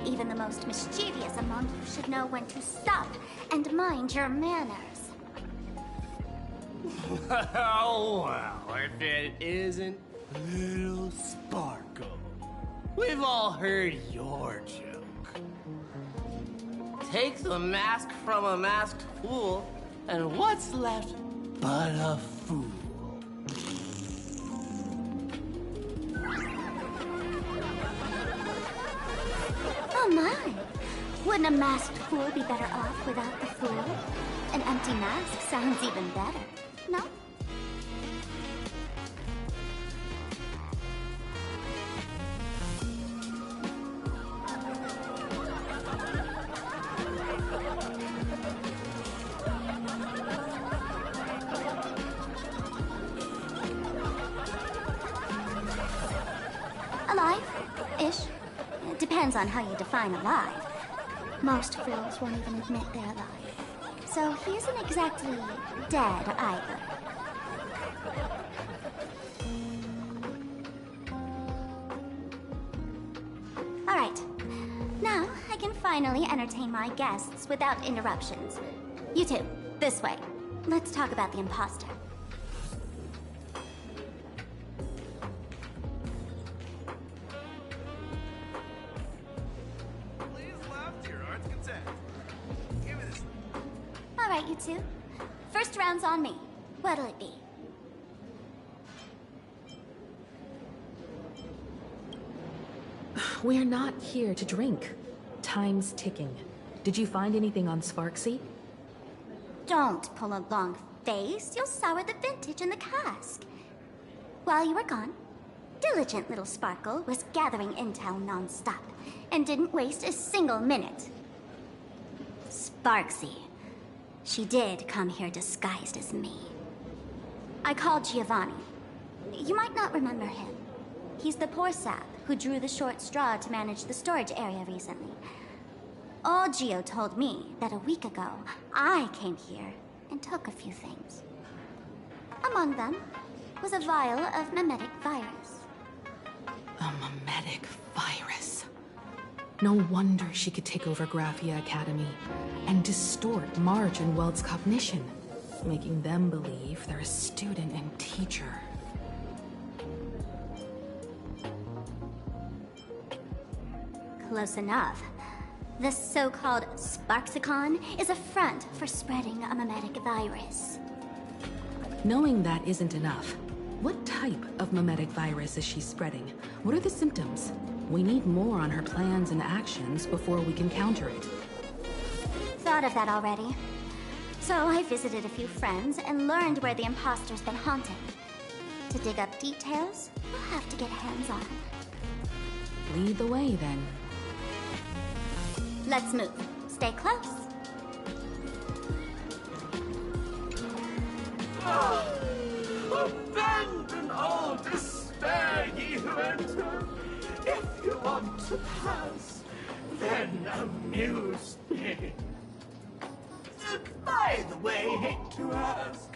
Even the most mischievous among you should know when to stop and mind your manners. Oh, well, if it isn't Little Sparkle. We've all heard your joke. Take the mask from a masked fool, and what's left but a fool? Oh my! Wouldn't a masked fool be better off without the fool? An empty mask sounds even better, no? Alive-ish. It depends on how you define alive. Most fools won't even admit they're alive. So he isn't exactly dead either. All right. Now I can finally entertain my guests without interruptions. You two, this way. Let's talk about the imposter. All right, you two. First round's on me. What'll it be? We're not here to drink. Time's ticking. Did you find anything on Sparksy? Don't pull a long face. You'll sour the vintage in the cask. While you were gone, diligent little Sparkle was gathering intel non-stop and didn't waste a single minute. Sparksy. She did come here disguised as me. I called Giovanni. You might not remember him. He's the poor sap who drew the short straw to manage the storage area recently. Old Gio told me that a week ago, I came here and took a few things. Among them was a vial of mimetic virus. A mimetic virus. No wonder she could take over Graphia Academy and distort Marge and Weld's cognition, making them believe they're a student and teacher. Close enough. The so-called Sparksicon is a front for spreading a mimetic virus. Knowing that isn't enough. What type of mimetic virus is she spreading? What are the symptoms? We need more on her plans and actions before we can counter it. Thought of that already. So I visited a few friends and learned where the imposter's been haunted. To dig up details, we'll have to get hands-on. Lead the way, then. Let's move. Stay close. Abandon all despair, ye who enter. If you want to pass, then amuse me. By the way, hate to ask,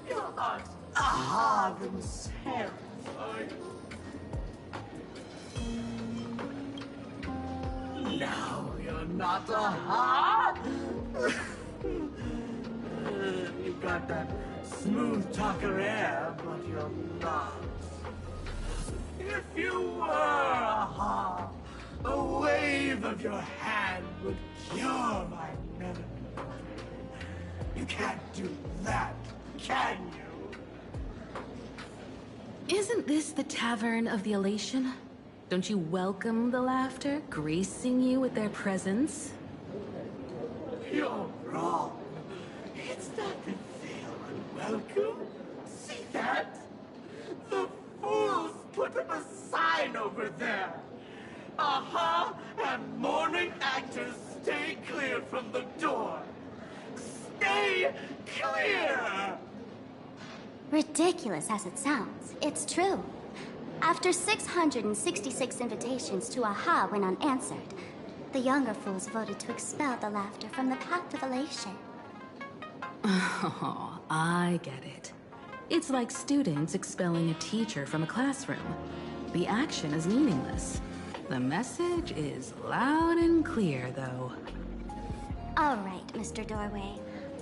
you're not aha themselves, are you? No, you're not aha. You've got that smooth talker air, but you're not. If you were aha, a wave of your hand would cure my melancholy. You can't do that, can you? Isn't this the Tavern of the Elation? Don't you welcome the laughter, gracing you with their presence? You're wrong. It's not that they're unwelcome. See that? The fools put up a sign over there. Aha, and mourning actors stay clear from the door. Stay clear! Ridiculous as it sounds, it's true. After 666 invitations to Aha went unanswered, the younger fools voted to expel the laughter from the path of elation. Oh, I get it. It's like students expelling a teacher from a classroom. The action is meaningless. The message is loud and clear, though. All right, Mr. Doorway.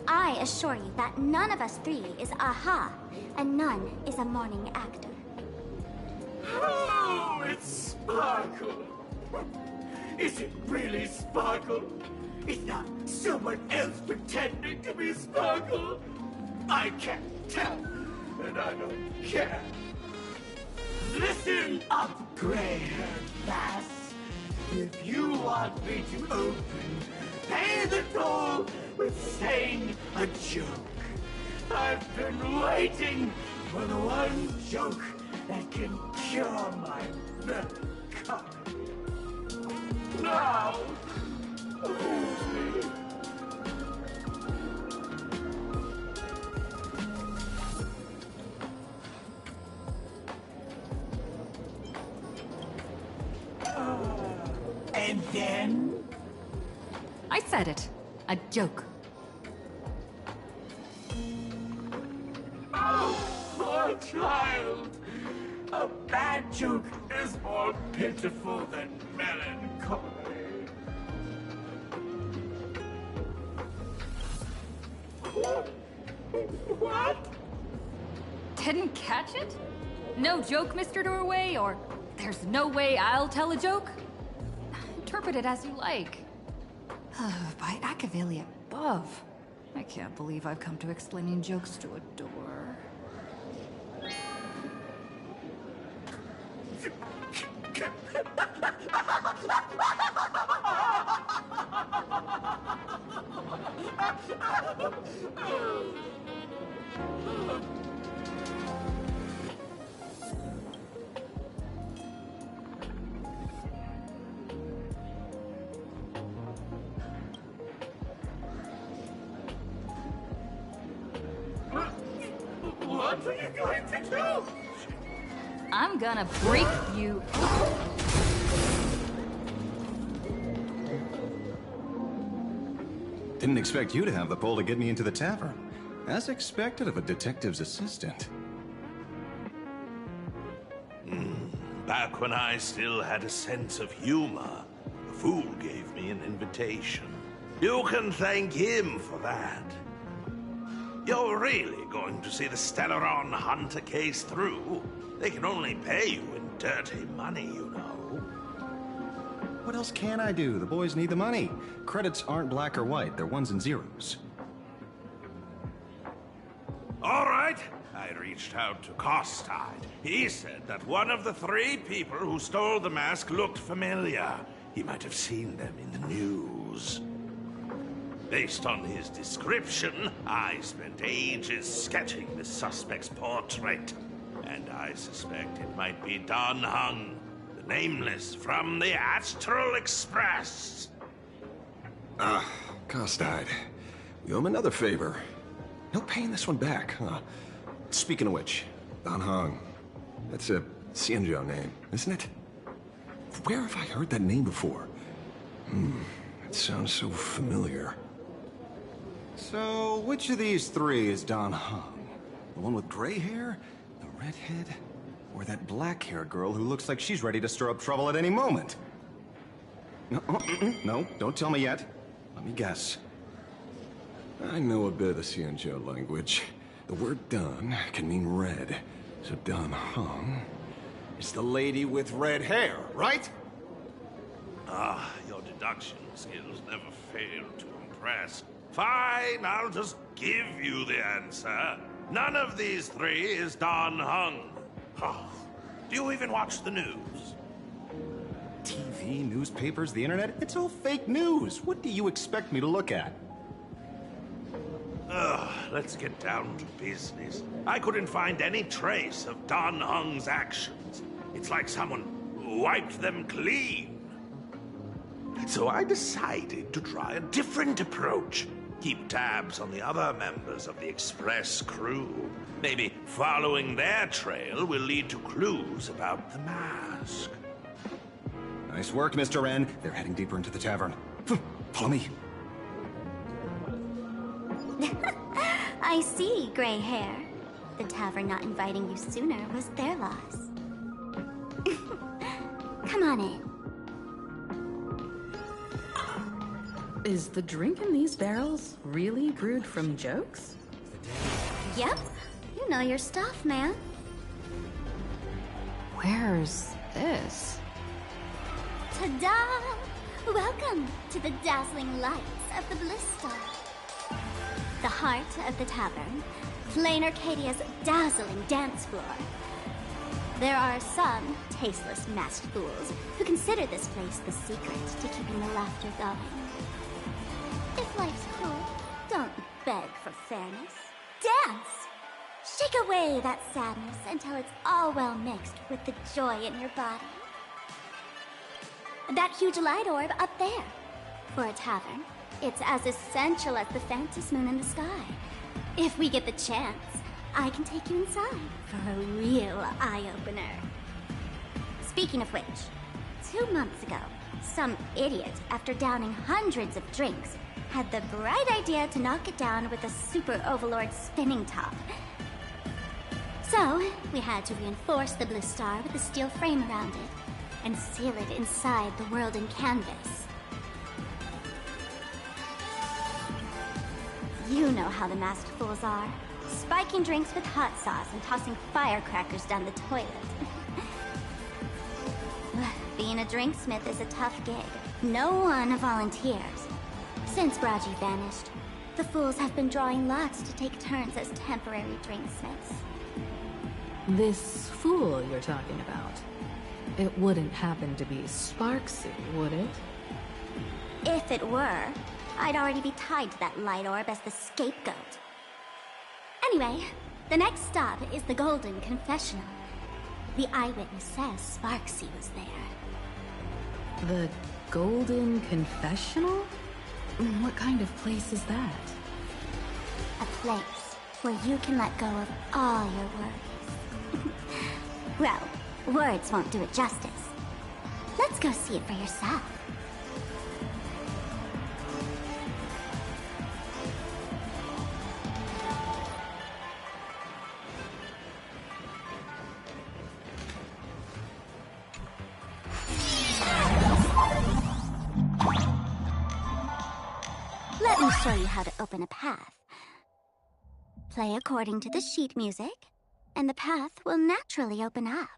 I assure you that none of us three is Aha, and none is a mourning actor. Oh, it's Sparkle. Is it really Sparkle? Is not someone else pretending to be Sparkle? I can't tell, and I don't care. Listen up, gray-haired lass. If you want me to open, pay the toll with saying a joke. I've been waiting for the one joke that can cure my melancholy. Now, amuse me. And then? I said it. A joke. Oh, poor child. A bad joke is more pitiful than melancholy. What? Didn't catch it? No joke, Mr. Doorway, or there's no way I'll tell a joke? Interpret it as you like. By Acaveli above. I can't believe I've come to explaining jokes to a door. What are you going to do? I'm gonna break you. Didn't expect you to have the pull to get me into the tavern. As expected of a detective's assistant. Back when I still had a sense of humor, the fool gave me an invitation. You can thank him for that. You're really going to see the Stellaron Hunter case through? They can only pay you in dirty money, you know. What else can I do? The boys need the money. Credits aren't black or white, they're ones and zeros. All right. I reached out to Costide. He said that one of the 3 people who stole the mask looked familiar. He might have seen them in the news. Based on his description, I spent ages sketching the suspect's portrait. And I suspect it might be Don Hung, the Nameless from the Astral Express. Costide. We owe him another favor. No paying this one back, huh? Speaking of which, Don Hong. That's a Xianzhou name, isn't it? Where have I heard that name before? It sounds so familiar. So, which of these three is Don Hong? The one with gray hair? The redhead? Or that black-haired girl who looks like she's ready to stir up trouble at any moment? No, don't tell me yet. Let me guess. I know a bit of the Xianzhou language. The word Don can mean red. So Don Hong is the lady with red hair, right? Ah, your deduction skills never fail to impress. Fine, I'll just give you the answer. None of these three is Don Hong. Oh, do you even watch the news? TV, newspapers, the internet, it's all fake news. What do you expect me to look at? Let's get down to business. I couldn't find any trace of Don Hong's actions. It's like someone wiped them clean. So I decided to try a different approach. Keep tabs on the other members of the Express crew. Maybe following their trail will lead to clues about the mask. Nice work, Mr. N. They're heading deeper into the tavern. Follow me. I see, gray hair. The tavern not inviting you sooner was their loss. Come on in. Is the drink in these barrels really brewed from jokes? Yep. You know your stuff, man. Where's this? Ta-da! Welcome to the dazzling lights of the Blister. The heart of the tavern, Planarcadia's dazzling dance floor. There are some tasteless masked fools who consider this place the secret to keeping the laughter going. If life's cool, don't beg for fairness. Dance! Shake away that sadness until it's all well mixed with the joy in your body. That huge light orb up there. For a tavern, it's as essential as the Phantom Moon in the sky. If we get the chance, I can take you inside for a real eye-opener. Speaking of which, 2 months ago, some idiot, after downing hundreds of drinks, had the bright idea to knock it down with a super overlord spinning top. So, we had to reinforce the Bliss Star with a steel frame around it, and seal it inside the world in canvas. You know how the masked fools are. Spiking drinks with hot sauce and tossing firecrackers down the toilet. Being a drinksmith is a tough gig. No one volunteers. Since Braji vanished, the fools have been drawing lots to take turns as temporary drinksmiths. This fool you're talking about, it wouldn't happen to be Sparksy, would it? If it were, I'd already be tied to that light orb as the scapegoat. Anyway, the next stop is the Golden Confessional. The eyewitness says Sparksy was there. The Golden Confessional? What kind of place is that? A place where you can let go of all your worries. Well, words won't do it justice. Let's go see it for yourself. Let me show you how to open a path. Play according to the sheet music, and the path will naturally open up.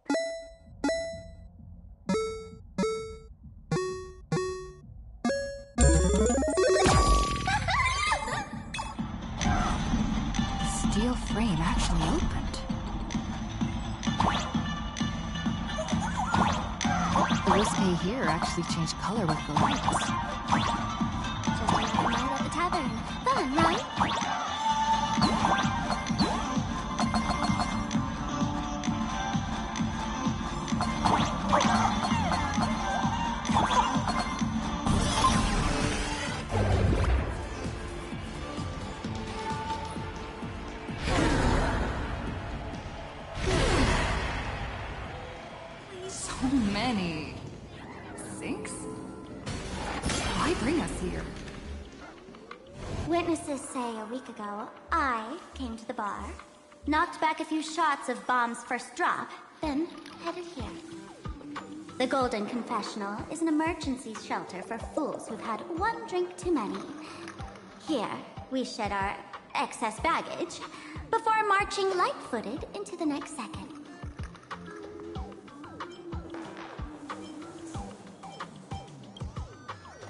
Steel frame actually opened. The risque here actually changed color with the lights. Just another night at the tavern. Fun, right? So many. 6? Why bring us here? Witnesses say a week ago, I came to the bar, knocked back a few shots of Bomb's first drop, then headed here. The Golden Confessional is an emergency shelter for fools who've had one drink too many. Here, we shed our excess baggage before marching light-footed into the next second.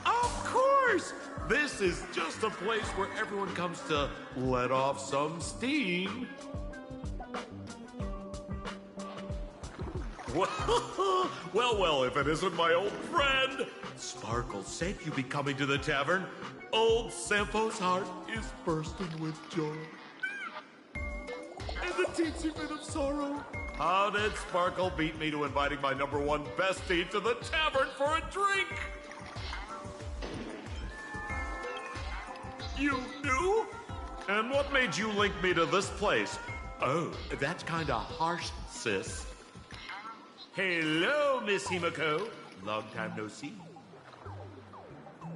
Of course! This is just a place where everyone comes to let off some steam. Well, if it isn't my old friend. Sparkle said you'd be coming to the tavern. Old Sampo's heart is bursting with joy. And a teensy bit of sorrow. How did Sparkle beat me to inviting my #1 bestie to the tavern for a drink? You knew? And what made you link me to this place? Oh, that's kinda harsh, sis. Hello, Miss Himiko. Long time no see.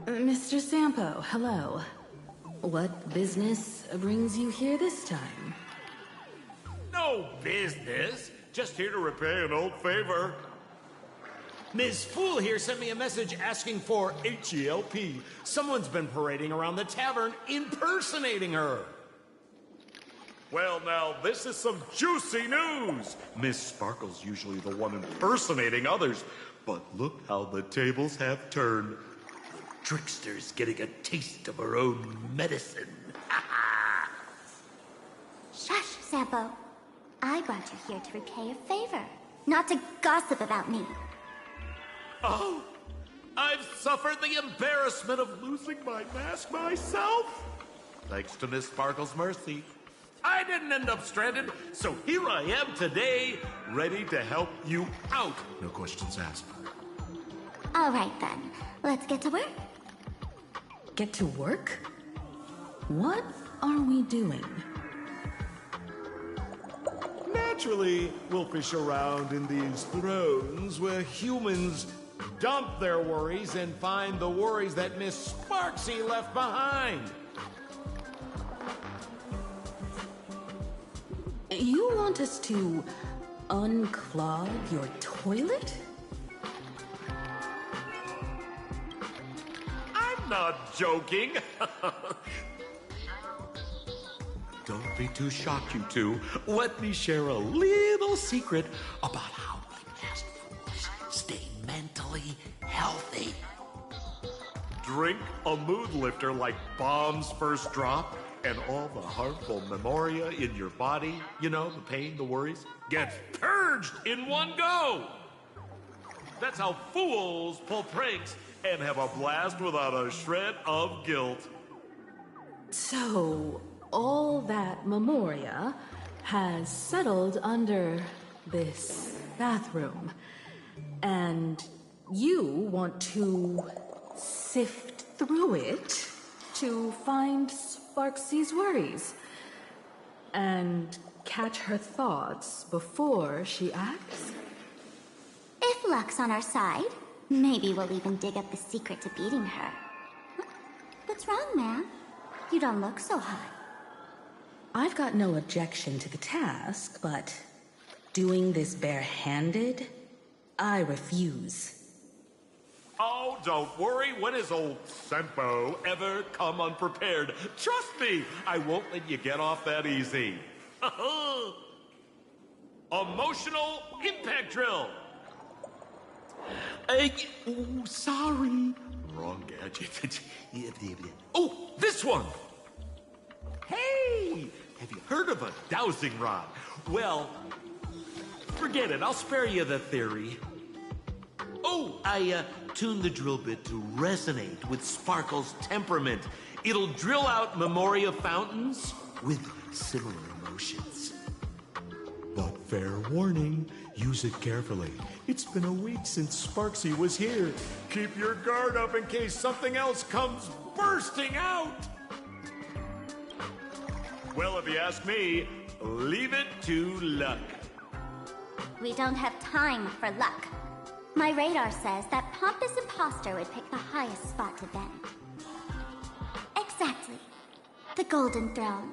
Mr. Sampo, hello. What business brings you here this time? No business. Just here to repay an old favor. Ms. Fool here sent me a message asking for HELP. Someone's been parading around the tavern impersonating her. Well, now, this is some juicy news. Miss Sparkle's usually the one impersonating others, but look how the tables have turned. Trickster's getting a taste of her own medicine. Shush, Sampo. I brought you here to repay a favor, not to gossip about me. Oh, I've suffered the embarrassment of losing my mask myself. Thanks to Miss Sparkle's mercy, I didn't end up stranded, so here I am today, ready to help you out. No questions asked. All right, then. Let's get to work. Get to work? What are we doing? Naturally, we'll fish around in these thrones where humans dump their worries and find the worries that Miss Sparksy left behind. You want us to unclog your toilet? I'm not joking. Don't be too shocked, you two. Let me share a little secret about how we masked fools stay mentally healthy. Drink a mood lifter like Bomb's first drop, and all the harmful memoria in your body, you know, the pain, the worries, gets purged in one go. That's how fools pull pranks and have a blast without a shred of guilt. So, all that memoria has settled under this bathroom. And you want to sift through it to find Sparksy's worries and catch her thoughts before she acts? If luck's on our side, maybe we'll even dig up the secret to beating her. What's wrong, man? You don't look so hot. I've got no objection to the task, but doing this barehanded, I refuse. Oh, don't worry. When has old Sempo ever come unprepared? Trust me, I won't let you get off that easy. Emotional impact drill. Sorry. Wrong gadget. Oh, this one. Hey, have you heard of a dowsing rod? Well, forget it. I'll spare you the theory. Oh, I tuned the drill bit to resonate with Sparkle's temperament. It'll drill out memoria fountains with similar emotions. But fair warning, use it carefully. It's been a week since Sparksy was here. Keep your guard up in case something else comes bursting out. Well, if you ask me, leave it to luck. we don't have time for luck. My radar says that Pompous Imposter would pick the highest spot to vent. Exactly. The Golden Throne.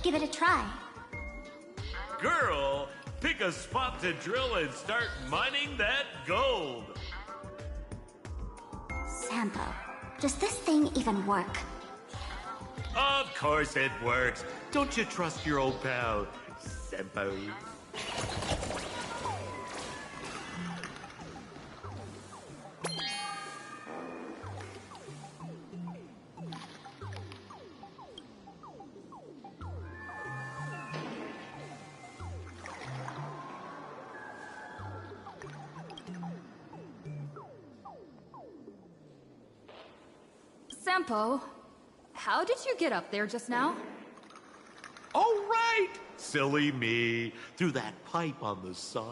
Give it a try. Girl, pick a spot to drill and start mining that gold. Sampo, does this thing even work? Of course it works. Don't you trust your old pal, Sempo? Sampo, how did you get up there just now? Oh, right! Silly me. Through that pipe on the side.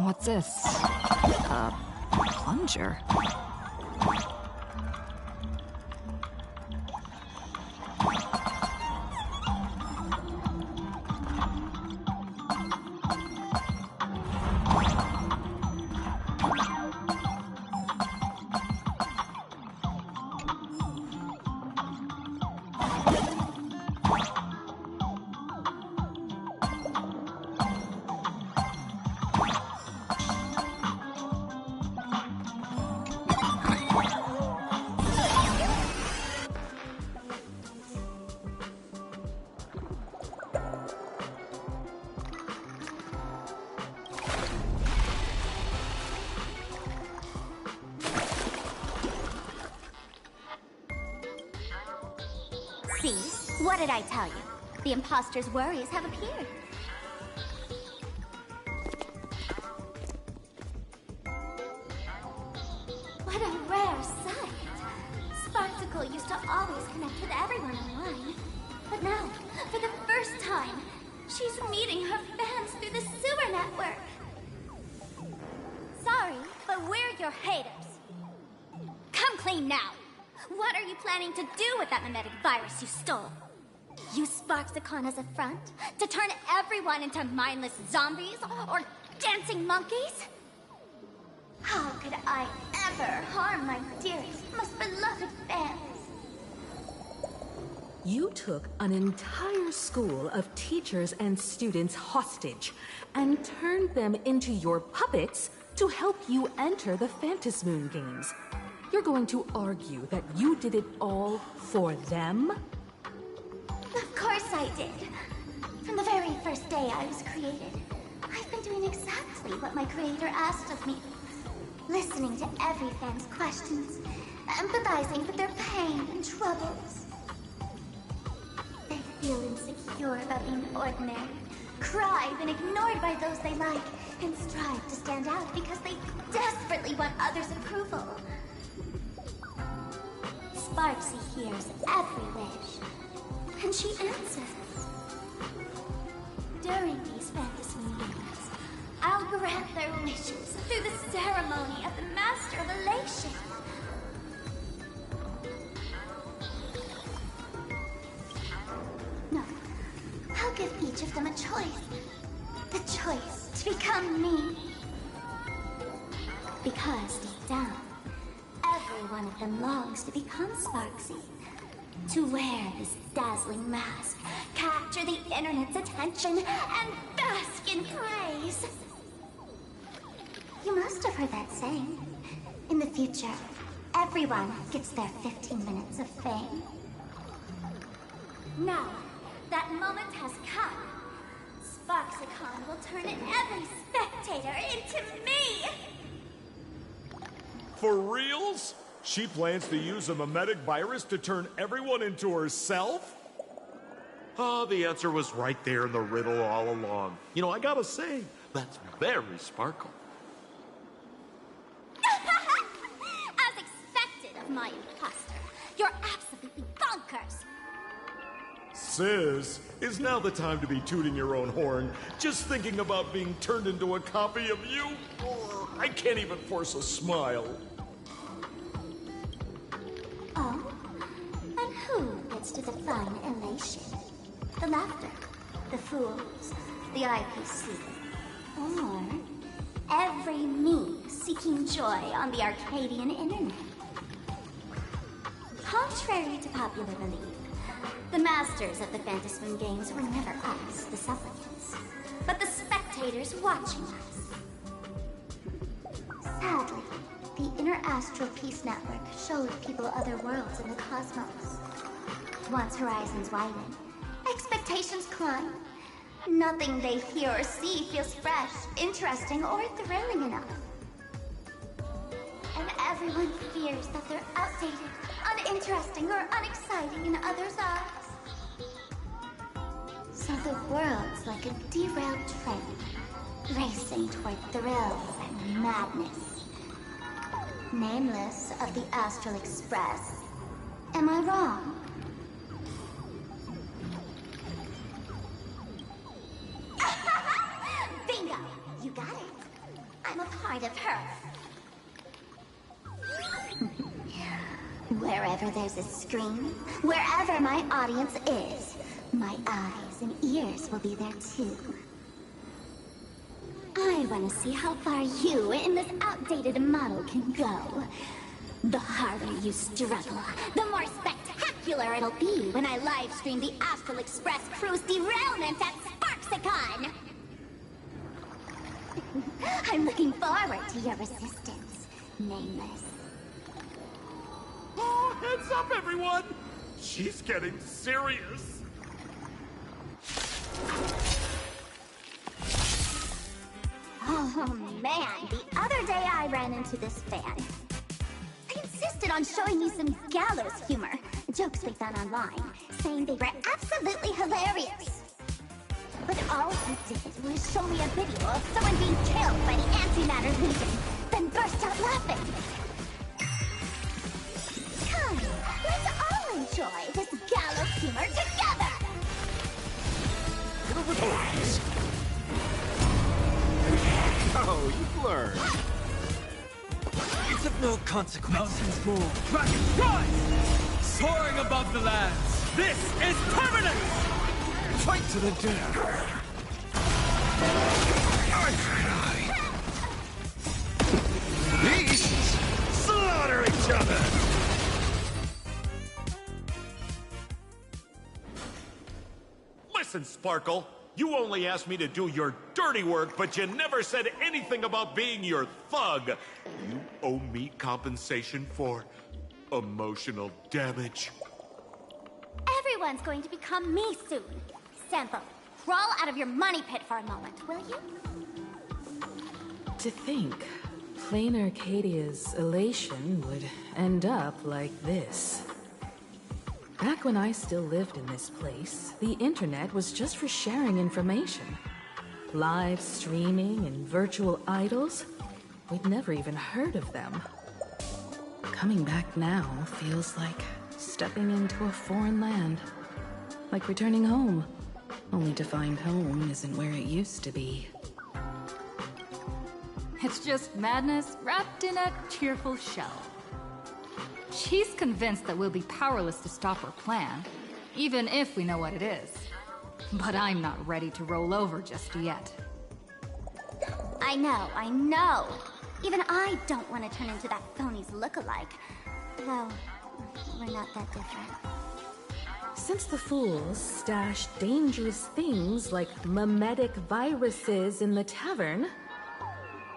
What's this? A plunger. See? What did I tell you? The imposter's worries have appeared. What a rare sight! Sparkticle used to always connect with everyone online. But now, for the first time, she's meeting her fans through the sewer network. Sorry, but we're your haters. Come clean now! What are you planning to do with that mimetic virus you stole? Use Sparksicon as a front? To turn everyone into mindless zombies? Or dancing monkeys? How could I ever harm my dearest, most beloved fans? You took an entire school of teachers and students hostage and turned them into your puppets to help you enter the Phantasmoon games. You're going to argue that you did it all for them? Of course I did. From the very first day I was created, I've been doing exactly what my creator asked of me. Listening to every fan's questions, empathizing with their pain and troubles. They feel insecure about being ordinary, cry when ignored by those they like, and strive to stand out because they desperately want others' approval. Sparksy hears every wish, and she answers. During these fantasy games, I'll grant their wishes through the ceremony of the Master of Elation. No, I'll give each of them a choice. The choice to become me. Because deep down, every one of them longs to become Sparksy. To wear this dazzling mask, capture the internet's attention, and bask in praise. You must have heard that saying. In the future, everyone gets their 15 minutes of fame. Now, that moment has come. Sparksicon will turn every spectator into me! For reals? She plans to use a mimetic virus to turn everyone into herself? Oh, the answer was right there in the riddle all along. You know, I gotta say, that's very Sparkle. As expected of my imposter. You're absolutely bonkers! Sis, is now the time to be tooting your own horn, just thinking about being turned into a copy of you? I can't even force a smile. Oh? And who gets to define elation? The laughter, the fools, the IPC, or every me seeking joy on the Arcadian internet? Contrary to popular belief, the masters of the Phantasmoon games were never us, the supplicants, but the spectators watching us. Sadly, the Inter-Astral Peace Network showed people other worlds in the cosmos. Once horizons widen, expectations climb. Nothing they hear or see feels fresh, interesting, or thrilling enough. And everyone fears that they're outdated, uninteresting, or unexciting in others' eyes. So the world's like a derailed train, racing toward thrills and madness. Nameless of the Astral Express. Am I wrong? Bingo! You got it. I'm a part of her. Wherever there's a screen, wherever my audience is, my eyes and ears will be there too. I want to see how far you in this outdated model can go. The harder you struggle, the more spectacular it'll be when I live stream the Astral Express cruise derailment at Sparksicon! I'm looking forward to your resistance, Nameless. Oh, heads up, everyone! She's getting serious. Oh man, the other day I ran into this fan. I insisted on showing you some gallows humor, jokes we found online, saying they were absolutely hilarious. But all he did was show me a video of someone being killed by the Antimatter Legion, then burst out laughing. Come, let's all enjoy this gallows humor together! Relax. Oh, you've learned. It's of no consequence. Mountains move, dragons rise! Soaring above the lands, this is permanent! Fight to the death. Beasts slaughter each other! Listen, Sparkle. You only asked me to do your dirty work, but you never said anything about being your thug. You owe me compensation for emotional damage. Everyone's going to become me soon. Sampo, crawl out of your money pit for a moment, will you? To think, Planarcadia's elation would end up like this. Back when I still lived in this place, the internet was just for sharing information. Live streaming and virtual idols, we'd never even heard of them. Coming back now feels like stepping into a foreign land. Like returning home, only to find home isn't where it used to be. It's just madness wrapped in a cheerful shell. She's convinced that we'll be powerless to stop her plan, even if we know what it is. But I'm not ready to roll over just yet. I know. Even I don't want to turn into that phony's lookalike. Though, we're not that different. Since the fools stashed dangerous things like mimetic viruses in the tavern,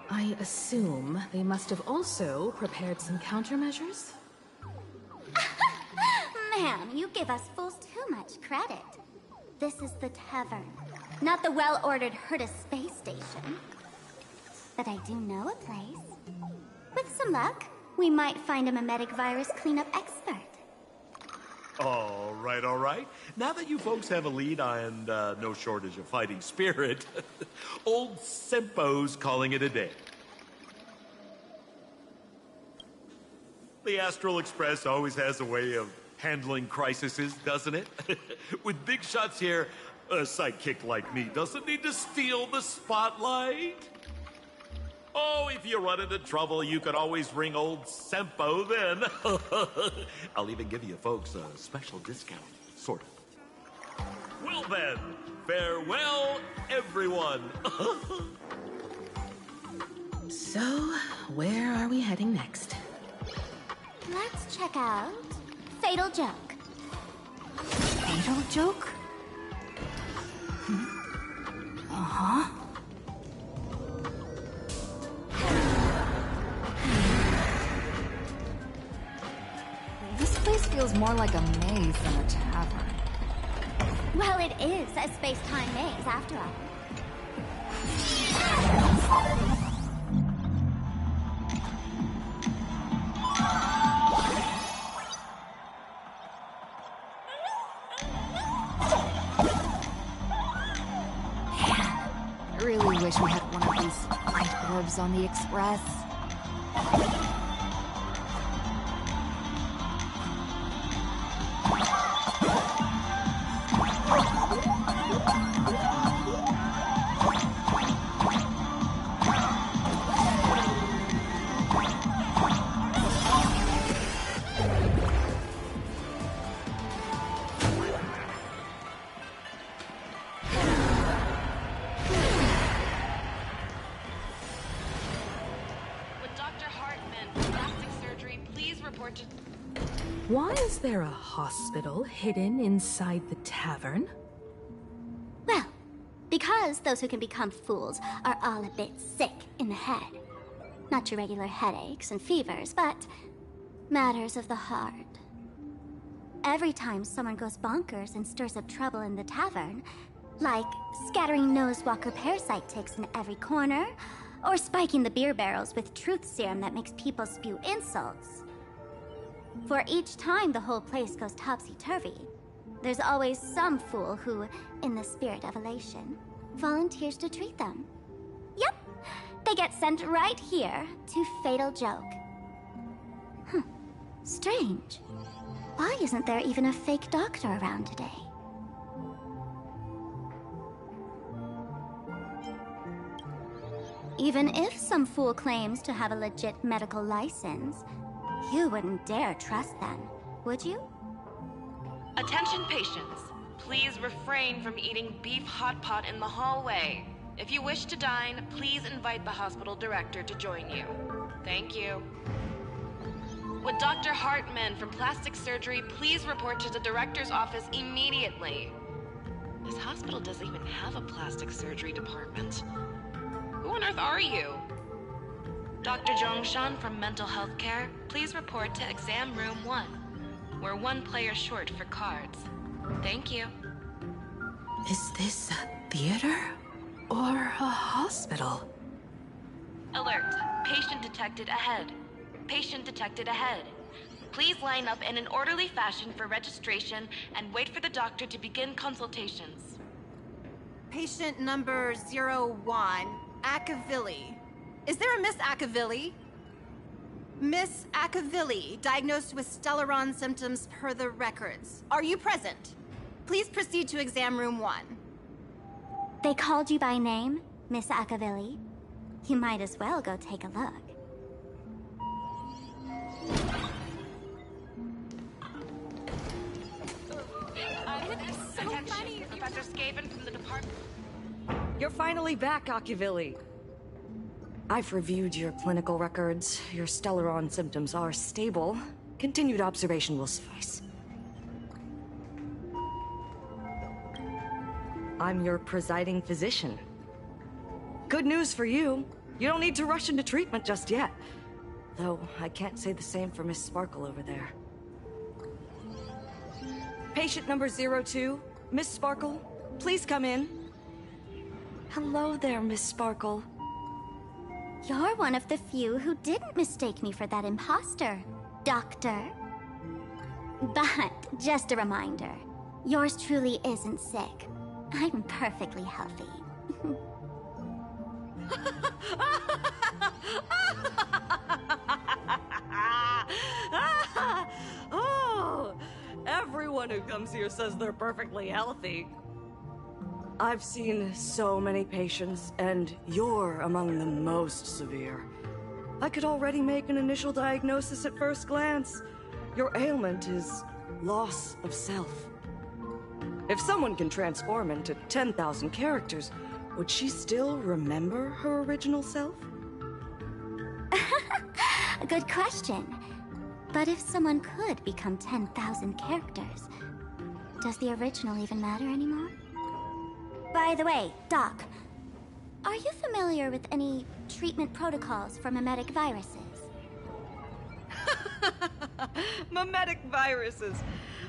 I assume they must have also prepared some countermeasures? Ma'am, you give us fools too much credit. This is the Tavern, not the well-ordered Herta space station. But I do know a place. With some luck, we might find a mimetic virus cleanup expert. All right. Now that you folks have a lead and no shortage of fighting spirit, old Sempo's calling it a day. The Astral Express always has a way of handling crises, doesn't it? With big shots here, a sidekick like me doesn't need to steal the spotlight. Oh, if you run into trouble, you could always ring old Sempo then. I'll even give you folks a special discount, sort of. Well then, farewell, everyone. So, where are we heading next? Let's check out Fatal Joke. Fatal joke? Uh-huh. This place feels more like a maze than a tavern. Well, it is a space-time maze, after all. I really wish we had one of these light orbs on the express. Why is there a hospital hidden inside the tavern? Well, because those who can become fools are all a bit sick in the head. Not your regular headaches and fevers, but matters of the heart. Every time someone goes bonkers and stirs up trouble in the tavern, like scattering nosewalker parasite ticks in every corner, or spiking the beer barrels with truth serum that makes people spew insults. For each time the whole place goes topsy-turvy, there's always some fool who, in the spirit of elation, volunteers to treat them. Yep, they get sent right here to Fatal Joke. Strange. Why isn't there even a fake doctor around today? Even if some fool claims to have a legit medical license, you wouldn't dare trust them, would you? Attention patients, please refrain from eating beef hot pot in the hallway. If you wish to dine, please invite the hospital director to join you. Thank you. Would Dr. Hartman from plastic surgery please report to the director's office immediately? This hospital doesn't even have a plastic surgery department. Who on earth are you? Dr. Zhongshan from Mental Health Care, please report to exam room 1. We're 1 player short for cards. Thank you. Is this a theater or a hospital? Alert. Patient detected ahead. Patient detected ahead. Please line up in an orderly fashion for registration and wait for the doctor to begin consultations. Patient number 01, Akavilli. Is there a Miss Akavilli? Miss Akavilli, diagnosed with Stellaron symptoms per the records. Are you present? Please proceed to exam room 1. They called you by name, Miss Akavilli. You might as well go take a look. Attention, Professor Skaven from the department. You're finally back, Akavilli. I've reviewed your clinical records. Your Stellaron symptoms are stable. Continued observation will suffice. I'm your presiding physician. Good news for you. You don't need to rush into treatment just yet. Though, I can't say the same for Miss Sparkle over there. Patient number 02, Miss Sparkle, please come in. Hello there, Miss Sparkle. You're one of the few who didn't mistake me for that imposter, Doctor. But, just a reminder, yours truly isn't sick. I'm perfectly healthy. Everyone who comes here says they're perfectly healthy. I've seen so many patients, and you're among the most severe. I could already make an initial diagnosis at first glance. Your ailment is loss of self. If someone can transform into 10,000 characters, would she still remember her original self? A good question. But if someone could become 10,000 characters, does the original even matter anymore? By the way, Doc, are you familiar with any treatment protocols for mimetic viruses? Mimetic viruses.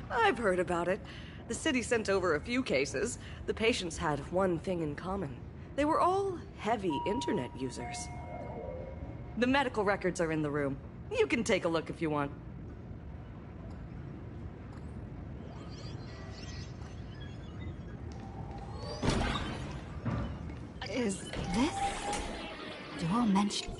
I've heard about it. The city sent over a few cases. The patients had one thing in common. They were all heavy internet users. The medical records are in the room. You can take a look if you want. Is this your mention?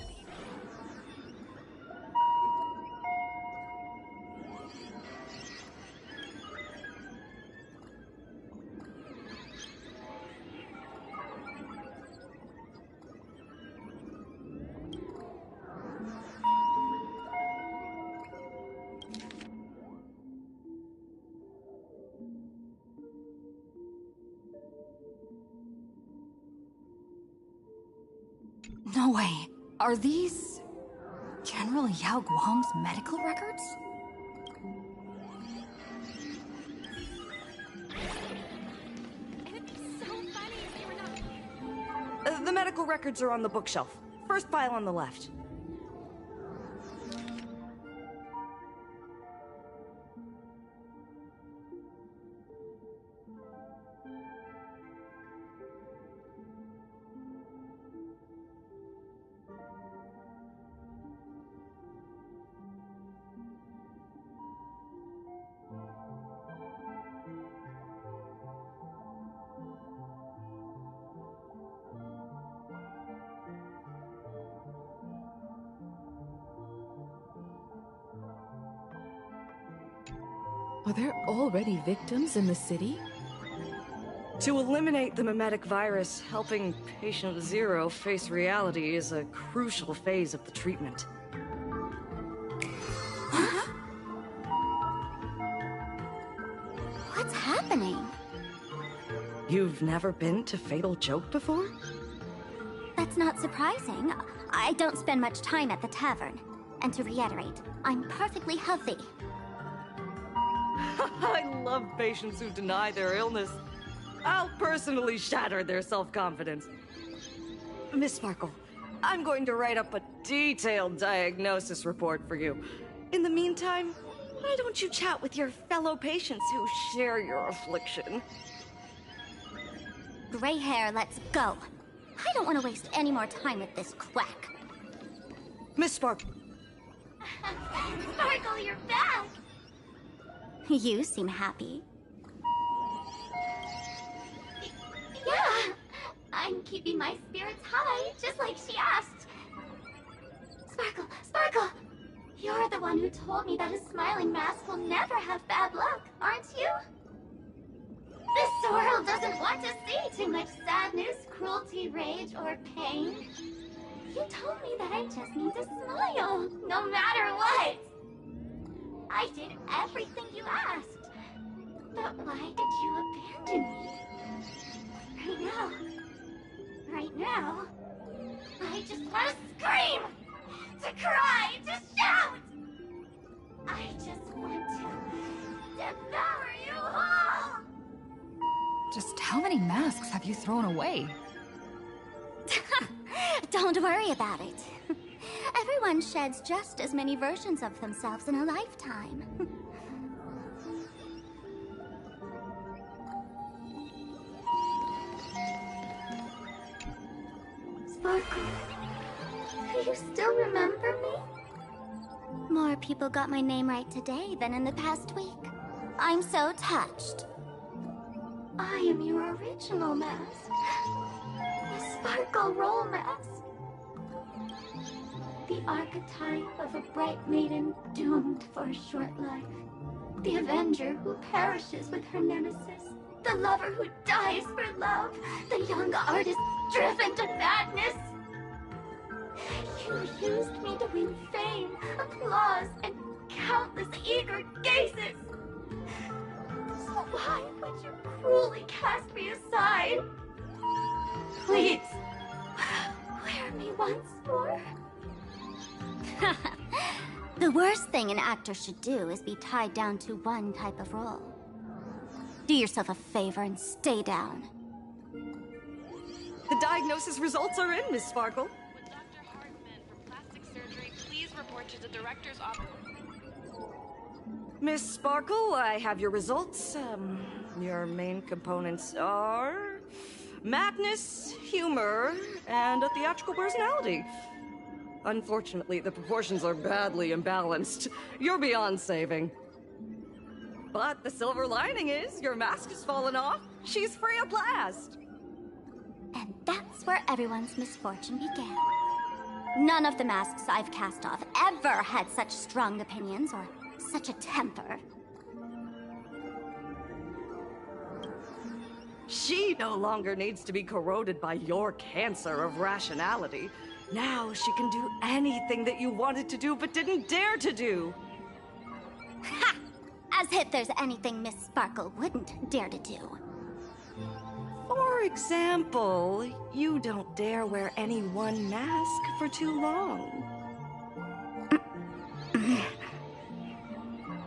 No way. Are these General Yao Guang's medical records? It'd be so funny if you were not... The medical records are on the bookshelf. First pile on the left. Are there already victims in the city? To eliminate the mimetic virus, helping Patient Zero face reality is a crucial phase of the treatment. What's happening? You've never been to Fatal Joke before? That's not surprising. I don't spend much time at the tavern. And to reiterate, I'm perfectly healthy. I love patients who deny their illness. I'll personally shatter their self-confidence. Miss Sparkle, I'm going to write up a detailed diagnosis report for you. In the meantime, why don't you chat with your fellow patients who share your affliction? Gray hair, let's go. I don't want to waste any more time with this quack. Miss Sparkle. Sparkle, you're back! You seem happy. Yeah, I'm keeping my spirits high, just like she asked. Sparkle, Sparkle! You're the one who told me that a smiling mask will never have bad luck, aren't you? This world doesn't want to see too much sadness, cruelty, rage, or pain. You told me that I just need to smile, no matter what. I did everything you asked. But why did you abandon me? Right now, I just want to scream, to cry, to shout. I just want to devour you all. Just how many masks have you thrown away? Don't worry about it. Everyone sheds just as many versions of themselves in a lifetime. Sparkle, do you still remember me? More people got my name right today than in the past week. I'm so touched. I am your original mask. The Sparkle Roll mask. The archetype of a bright maiden doomed for a short life. The avenger who perishes with her nemesis. The lover who dies for love. The young artist driven to madness. You used me to win fame, applause, and countless eager gazes. So why would you cruelly cast me aside? Please, wear me once more. The worst thing an actor should do is be tied down to one type of role. Do yourself a favor and stay down. The diagnosis results are in, Miss Sparkle. Would Dr. Hartman from plastic surgery please report to the director's office? Miss Sparkle, I have your results. Your main components are madness, humor, and a theatrical personality. Unfortunately, the proportions are badly imbalanced. You're beyond saving. But the silver lining is your mask has fallen off. She's free at last. And that's where everyone's misfortune began. None of the masks I've cast off ever had such strong opinions or such a temper. She no longer needs to be corroded by your cancer of rationality. Now she can do anything that you wanted to do but didn't dare to do. Ha! As if there's anything Miss Sparkle wouldn't dare to do. For example, you don't dare wear any one mask for too long.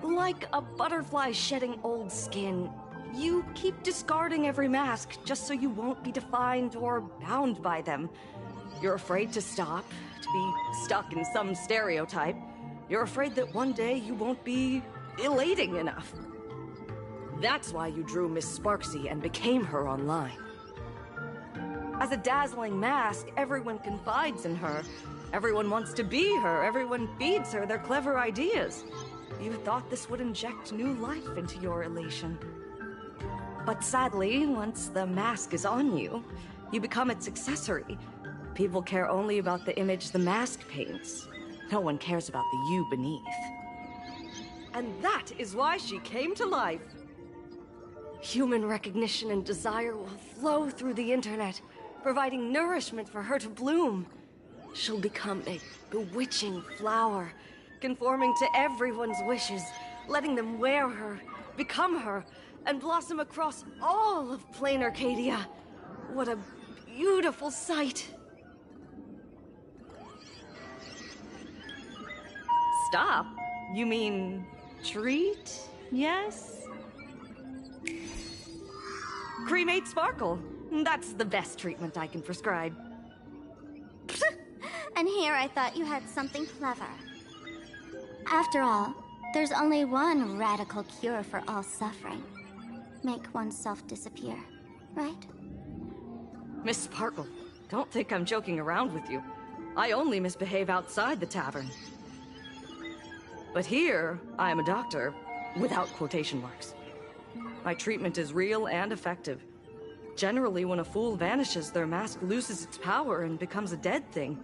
Like a butterfly shedding old skin, you keep discarding every mask just so you won't be defined or bound by them. You're afraid to stop, to be stuck in some stereotype. You're afraid that one day you won't be elating enough. That's why you drew Miss Sparksy and became her online. As a dazzling mask, everyone confides in her. Everyone wants to be her. Everyone feeds her their clever ideas. You thought this would inject new life into your elation. But sadly, once the mask is on you, you become its accessory. People care only about the image the mask paints. No one cares about the you beneath. And that is why she came to life. Human recognition and desire will flow through the internet, providing nourishment for her to bloom. She'll become a bewitching flower, conforming to everyone's wishes, letting them wear her, become her, and blossom across all of Planarcadia. What a beautiful sight. Stop? You mean treat? Yes? Cremate Sparkle. That's the best treatment I can prescribe. And here I thought you had something clever. After all, there's only one radical cure for all suffering. Make oneself disappear, right? Miss Sparkle, don't think I'm joking around with you. I only misbehave outside the tavern. But here, I am a doctor, without quotation marks. My treatment is real and effective. Generally, when a fool vanishes, their mask loses its power and becomes a dead thing.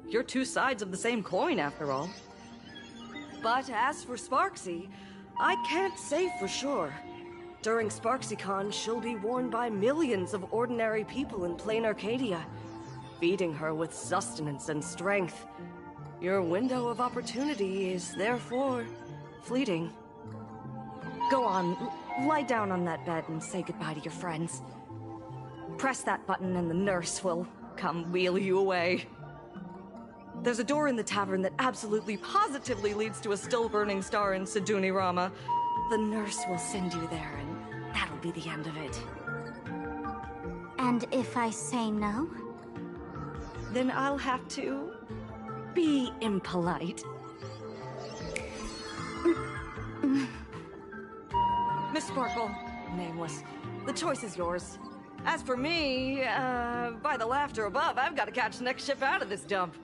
You're two sides of the same coin, after all. But as for Sparksy, I can't say for sure. During SparksyCon, she'll be worn by millions of ordinary people in Planarcadia, feeding her with sustenance and strength. Your window of opportunity is therefore fleeting. Go on, lie down on that bed and say goodbye to your friends. Press that button and the nurse will come wheel you away. There's a door in the tavern that absolutely positively leads to a still-burning star in Siduni Rama. The nurse will send you there, and that'll be the end of it. And if I say no? Then I'll have to be impolite. Miss Sparkle, nameless, the choice is yours. As for me, by the laughter above, I've got to catch the next ship out of this dump.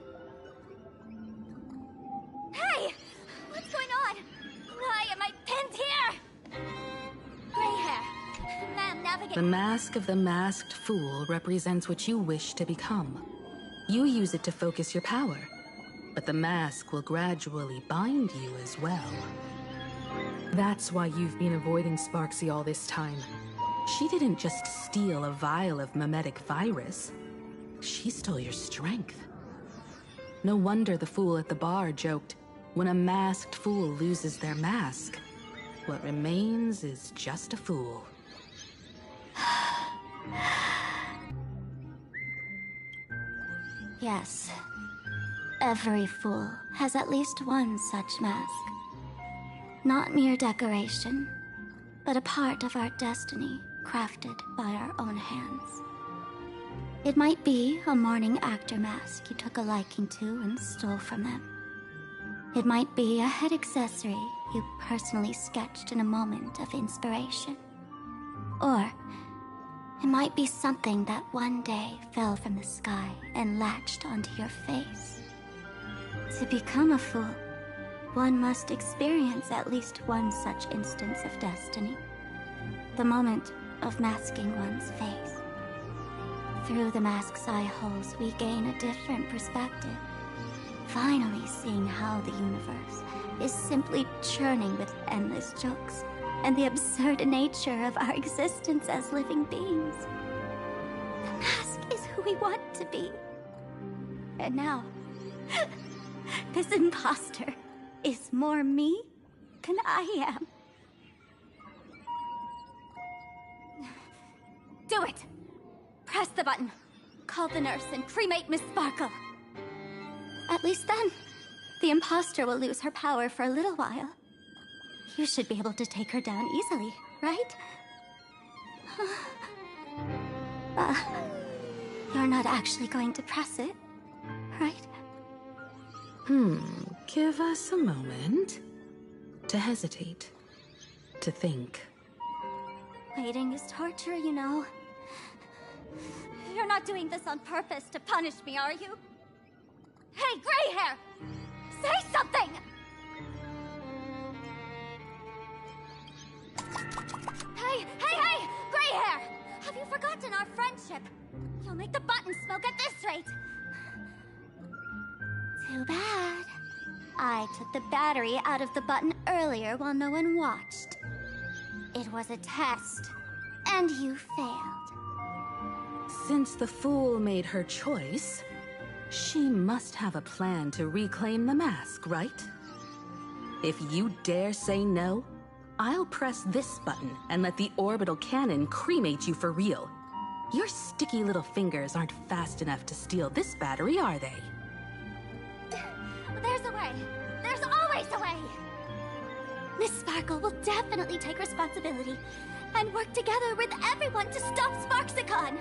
Hey! What's going on? Why am I pinned here? Gray hair. Ma'am, navigate. The mask of the masked fool represents what you wish to become. You use it to focus your power, but the mask will gradually bind you as well. That's why you've been avoiding Sparksy all this time. She didn't just steal a vial of mimetic virus. She stole your strength. No wonder the fool at the bar joked, when a masked fool loses their mask, what remains is just a fool. Yes. Every fool has at least one such mask. Not mere decoration, but a part of our destiny crafted by our own hands. It might be a morning actor mask you took a liking to and stole from them. It might be a head accessory you personally sketched in a moment of inspiration. Or it might be something that one day fell from the sky and latched onto your face. To become a fool, one must experience at least one such instance of destiny. The moment of masking one's face. Through the mask's eye holes, we gain a different perspective. Finally seeing how the universe is simply churning with endless jokes, and the absurd nature of our existence as living beings. The mask is who we want to be. And now, this imposter is more me than I am. Do it! Press the button. Call the nurse and cremate Miss Sparkle. At least then, the imposter will lose her power for a little while. You should be able to take her down easily, right? You're not actually going to press it, right? Give us a moment to hesitate, to think. Waiting is torture, you know. You're not doing this on purpose to punish me, are you? Hey, gray hair! Say something! Hey, gray hair! Have you forgotten our friendship? You'll make the button smoke at this rate. Too bad. I took the battery out of the button earlier while no one watched. It was a test, and you failed. Since the fool made her choice, she must have a plan to reclaim the mask, right? If you dare say no, I'll press this button and let the orbital cannon cremate you for real. Your sticky little fingers aren't fast enough to steal this battery, are they? There's a way. There's always a way. Miss Sparkle will definitely take responsibility and work together with everyone to stop Sparksicon.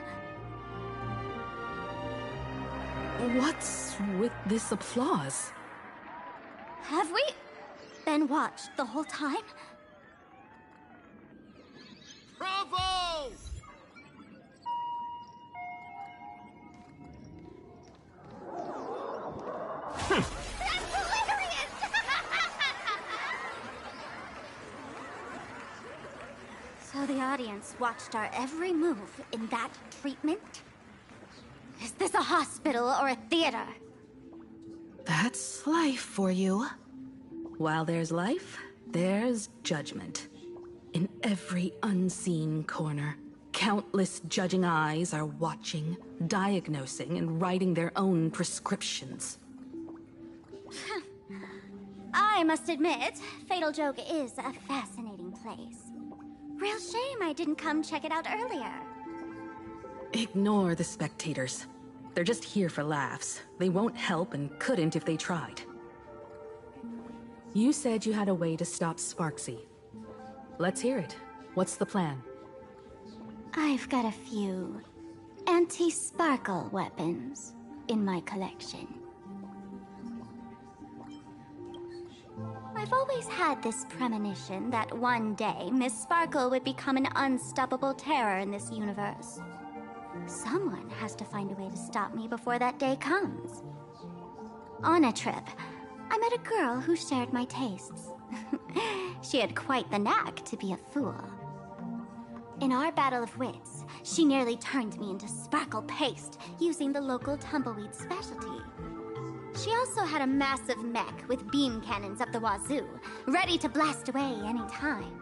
What's with this applause? Have we been watched the whole time? Bravo! That's hilarious! So the audience watched our every move in that treatment? Is this a hospital or a theater? That's life for you. While there's life, there's judgment. In every unseen corner, countless judging eyes are watching, diagnosing, and writing their own prescriptions. I must admit, Fatal Joke is a fascinating place. Real shame I didn't come check it out earlier. Ignore the spectators. They're just here for laughs. They won't help and couldn't if they tried. You said you had a way to stop Sparksy. Let's hear it. What's the plan? I've got a few anti-sparkle weapons in my collection. I've always had this premonition that one day Miss Sparkle would become an unstoppable terror in this universe. Someone has to find a way to stop me before that day comes. On a trip, I met a girl who shared my tastes. She had quite the knack to be a fool. In our battle of wits, she nearly turned me into sparkle paste using the local tumbleweed specialty. She also had a massive mech with beam cannons up the wazoo, ready to blast away any time.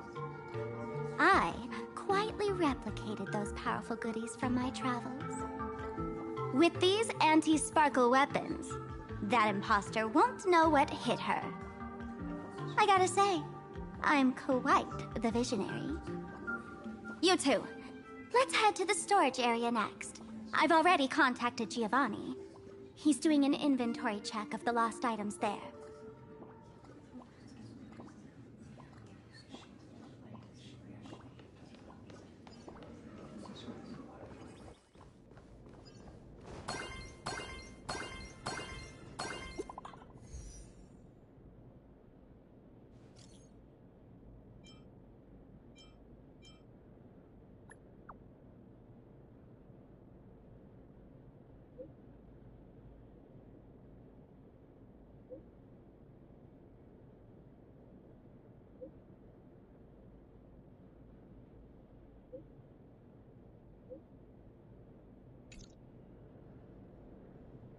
I quietly replicated those powerful goodies from my travels. With these anti-sparkle weapons, that imposter won't know what hit her. I gotta say, I'm quite the visionary. You two, let's head to the storage area next. I've already contacted Giovanni. He's doing an inventory check of the lost items there.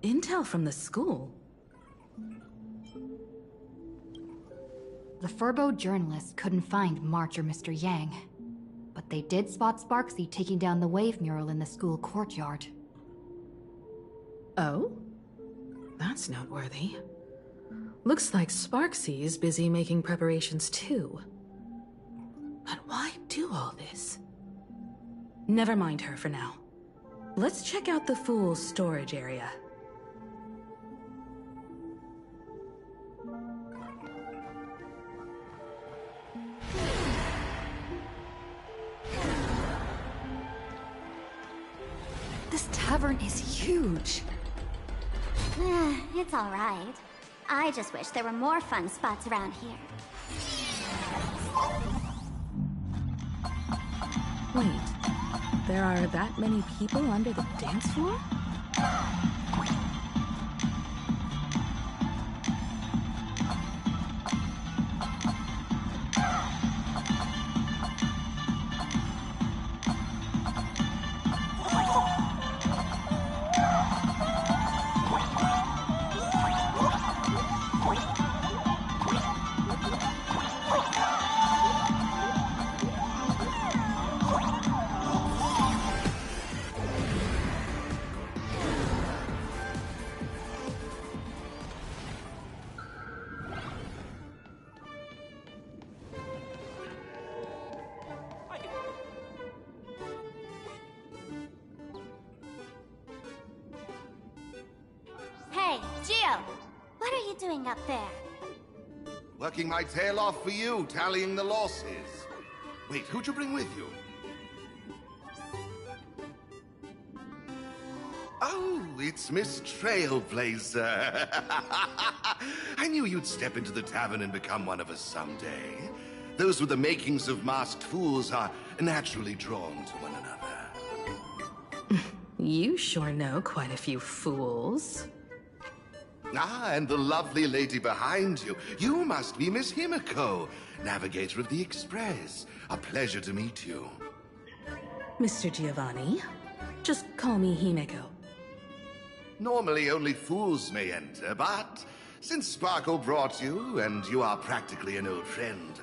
Intel from the school? The Furbo journalists couldn't find March or Mr. Yang, but they did spot Sparksy taking down the wave mural in the school courtyard. Oh? That's noteworthy. Looks like Sparksy is busy making preparations too. But why do all this? Never mind her for now. Let's check out the Fool's storage area. This tavern is huge. It's all right. I just wish there were more fun spots around here. Wait, there are that many people under the dance floor? Hey, Gio! What are you doing up there? Working my tail off for you, tallying the losses. Wait, who'd you bring with you? Oh, it's Miss Trailblaze. I knew you'd step into the tavern and become one of us someday. Those with the makings of masked fools are naturally drawn to one another. You sure know quite a few fools. Ah, and the lovely lady behind you. You must be Miss Himiko, navigator of the Express. A pleasure to meet you. Mr. Giovanni, just call me Himiko. Normally only fools may enter, but since Sparkle brought you, and you are practically an old friend,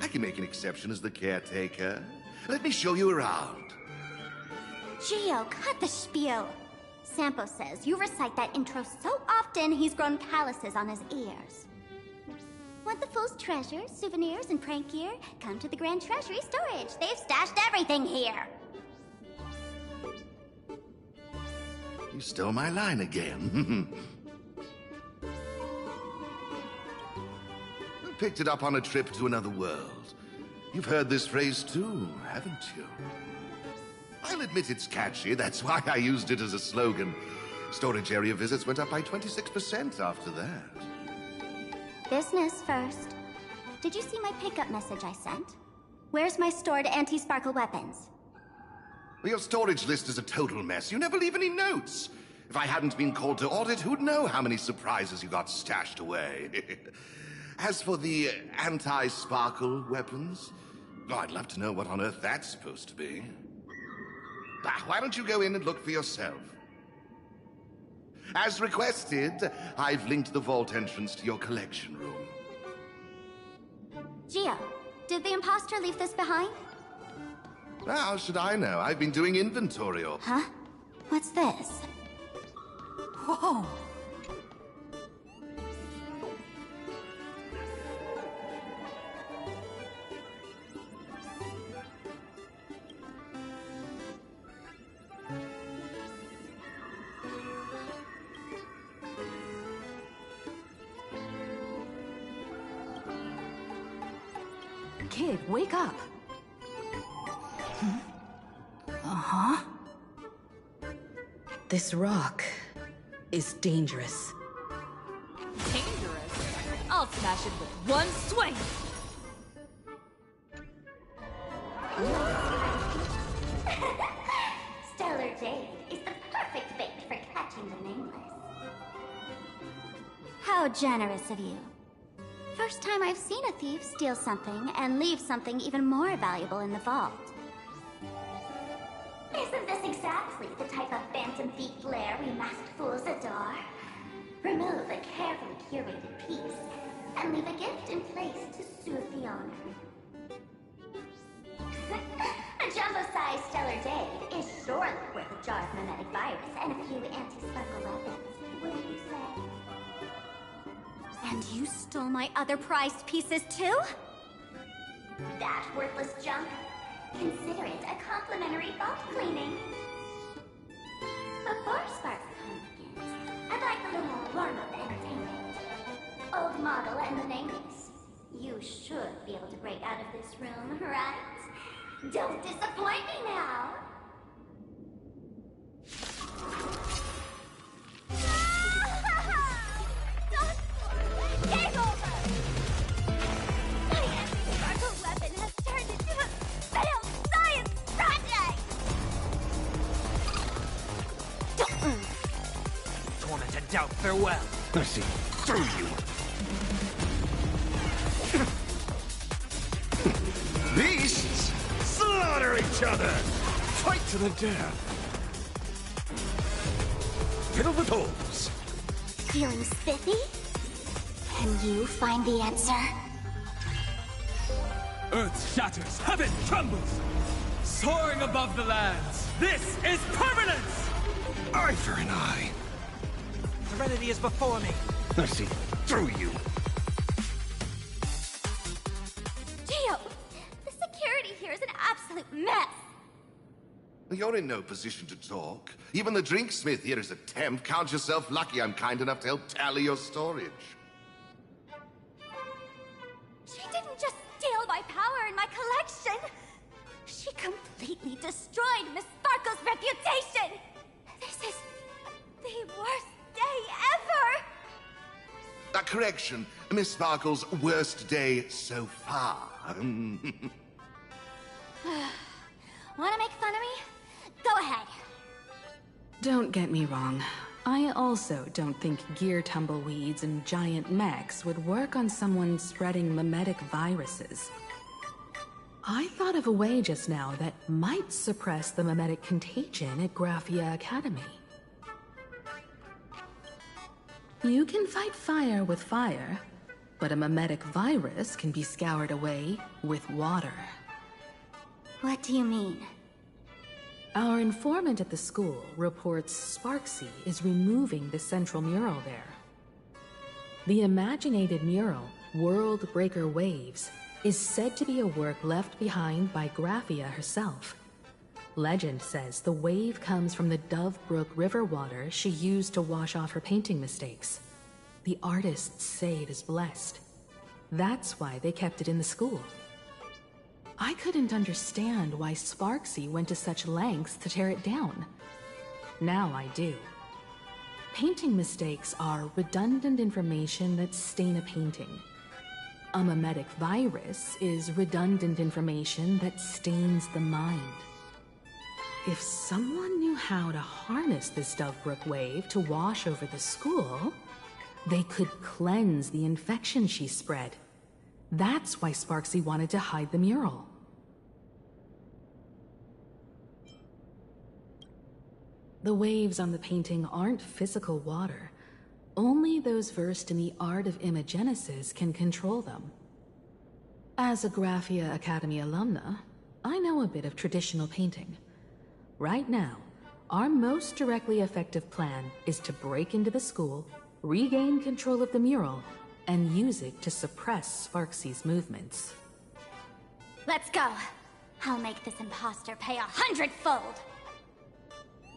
I can make an exception as the caretaker. Let me show you around. Gio, cut the spiel. Sampo says you recite that intro so often he's grown calluses on his ears. Want the Fool's treasures, souvenirs, and prank gear? Come to the Grand Treasury Storage. They've stashed everything here. You stole my line again. You picked it up on a trip to another world. You've heard this phrase too, haven't you? I'll admit it's catchy, that's why I used it as a slogan. Storage area visits went up by 26% after that. Business first. Did you see my pickup message I sent? Where's my stored anti-sparkle weapons? Well, your storage list is a total mess. You never leave any notes. If I hadn't been called to audit, who'd know how many surprises you got stashed away? As for the anti-sparkle weapons, oh, I'd love to know what on earth that's supposed to be. Why don't you go in and look for yourself? As requested, I've linked the vault entrance to your collection room. Gio, did the imposter leave this behind? How should I know? I've been doing inventory or... Huh? What's this? Whoa! Kid, wake up! Uh-huh. This rock is dangerous. Dangerous? I'll smash it with one swing! Stellar Jade is the perfect bait for catching the nameless. How generous of you. First time I've seen a thief steal something and leave something even more valuable in the vault. Isn't this exactly the type of phantom thief flair we masked fools adore? Remove a carefully curated piece and leave a gift in place to soothe the owner. A jumbo-sized Stellar Jade is surely worth a jar of mimetic virus and a few anti-sparkle weapons, wouldn't you say? And you stole my other prized pieces too? That worthless junk? Consider it a complimentary vault cleaning. Before Sparks Con begins, I'd like a little warm-up entertainment. Old model and the nameless. You should be able to break out of this room, right? Don't disappoint me now! Game over! My anti-sparkle weapon has turned into a failed science project! Torment and doubt, farewell. I see through you. Beasts slaughter each other! Fight to the death. Fiddle the toes. Feeling spiffy? Can you find the answer? Earth shatters, heaven trembles! Soaring above the lands, this is permanence! Eye for an eye. Serenity is before me. I see through you. Gio, the security here is an absolute mess. You're in no position to talk. Even the drinksmith here is a temp. Count yourself lucky I'm kind enough to help tally your storage. She didn't just steal my power and my collection. She completely destroyed Miss Sparkle's reputation. This is the worst day ever. A correction. Miss Sparkle's worst day so far. Wanna make fun of me? Go ahead. Don't get me wrong. I also don't think gear tumbleweeds and giant mechs would work on someone spreading mimetic viruses. I thought of a way just now that might suppress the mimetic contagion at Graphia Academy. You can fight fire with fire, but a mimetic virus can be scoured away with water. What do you mean? Our informant at the school reports Sparksy is removing the central mural there. The imaginated mural, World Breaker Waves, is said to be a work left behind by Graphia herself. Legend says the wave comes from the Dove Brook river water she used to wash off her painting mistakes. The artists say it is blessed. That's why they kept it in the school. I couldn't understand why Sparksy went to such lengths to tear it down. Now I do. Painting mistakes are redundant information that stain a painting. A mimetic virus is redundant information that stains the mind. If someone knew how to harness this Dovebrook wave to wash over the school, they could cleanse the infection she spread. That's why Sparksy wanted to hide the mural. The waves on the painting aren't physical water. Only those versed in the art of imagenesis can control them. As a Graphia Academy alumna, I know a bit of traditional painting. Right now, our most directly effective plan is to break into the school, regain control of the mural, and use it to suppress Sparksy's movements. Let's go. I'll make this imposter pay 100-fold.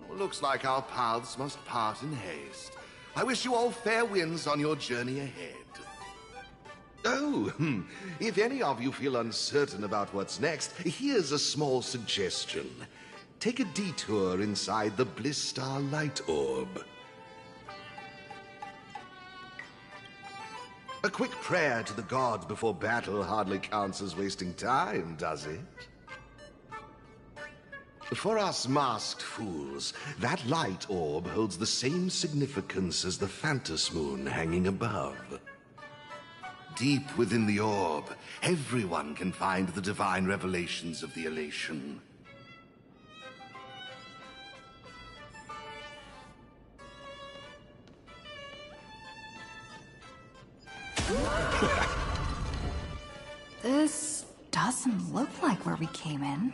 Looks like our paths must part in haste. I wish you all fair winds on your journey ahead. Oh, if any of you feel uncertain about what's next, here's a small suggestion. Take a detour inside the Bliss Star Light Orb. A quick prayer to the gods before battle hardly counts as wasting time, does it? For us masked fools, that light orb holds the same significance as the Phantos Moon hanging above. Deep within the orb, everyone can find the divine revelations of the elation. This doesn't look like where we came in.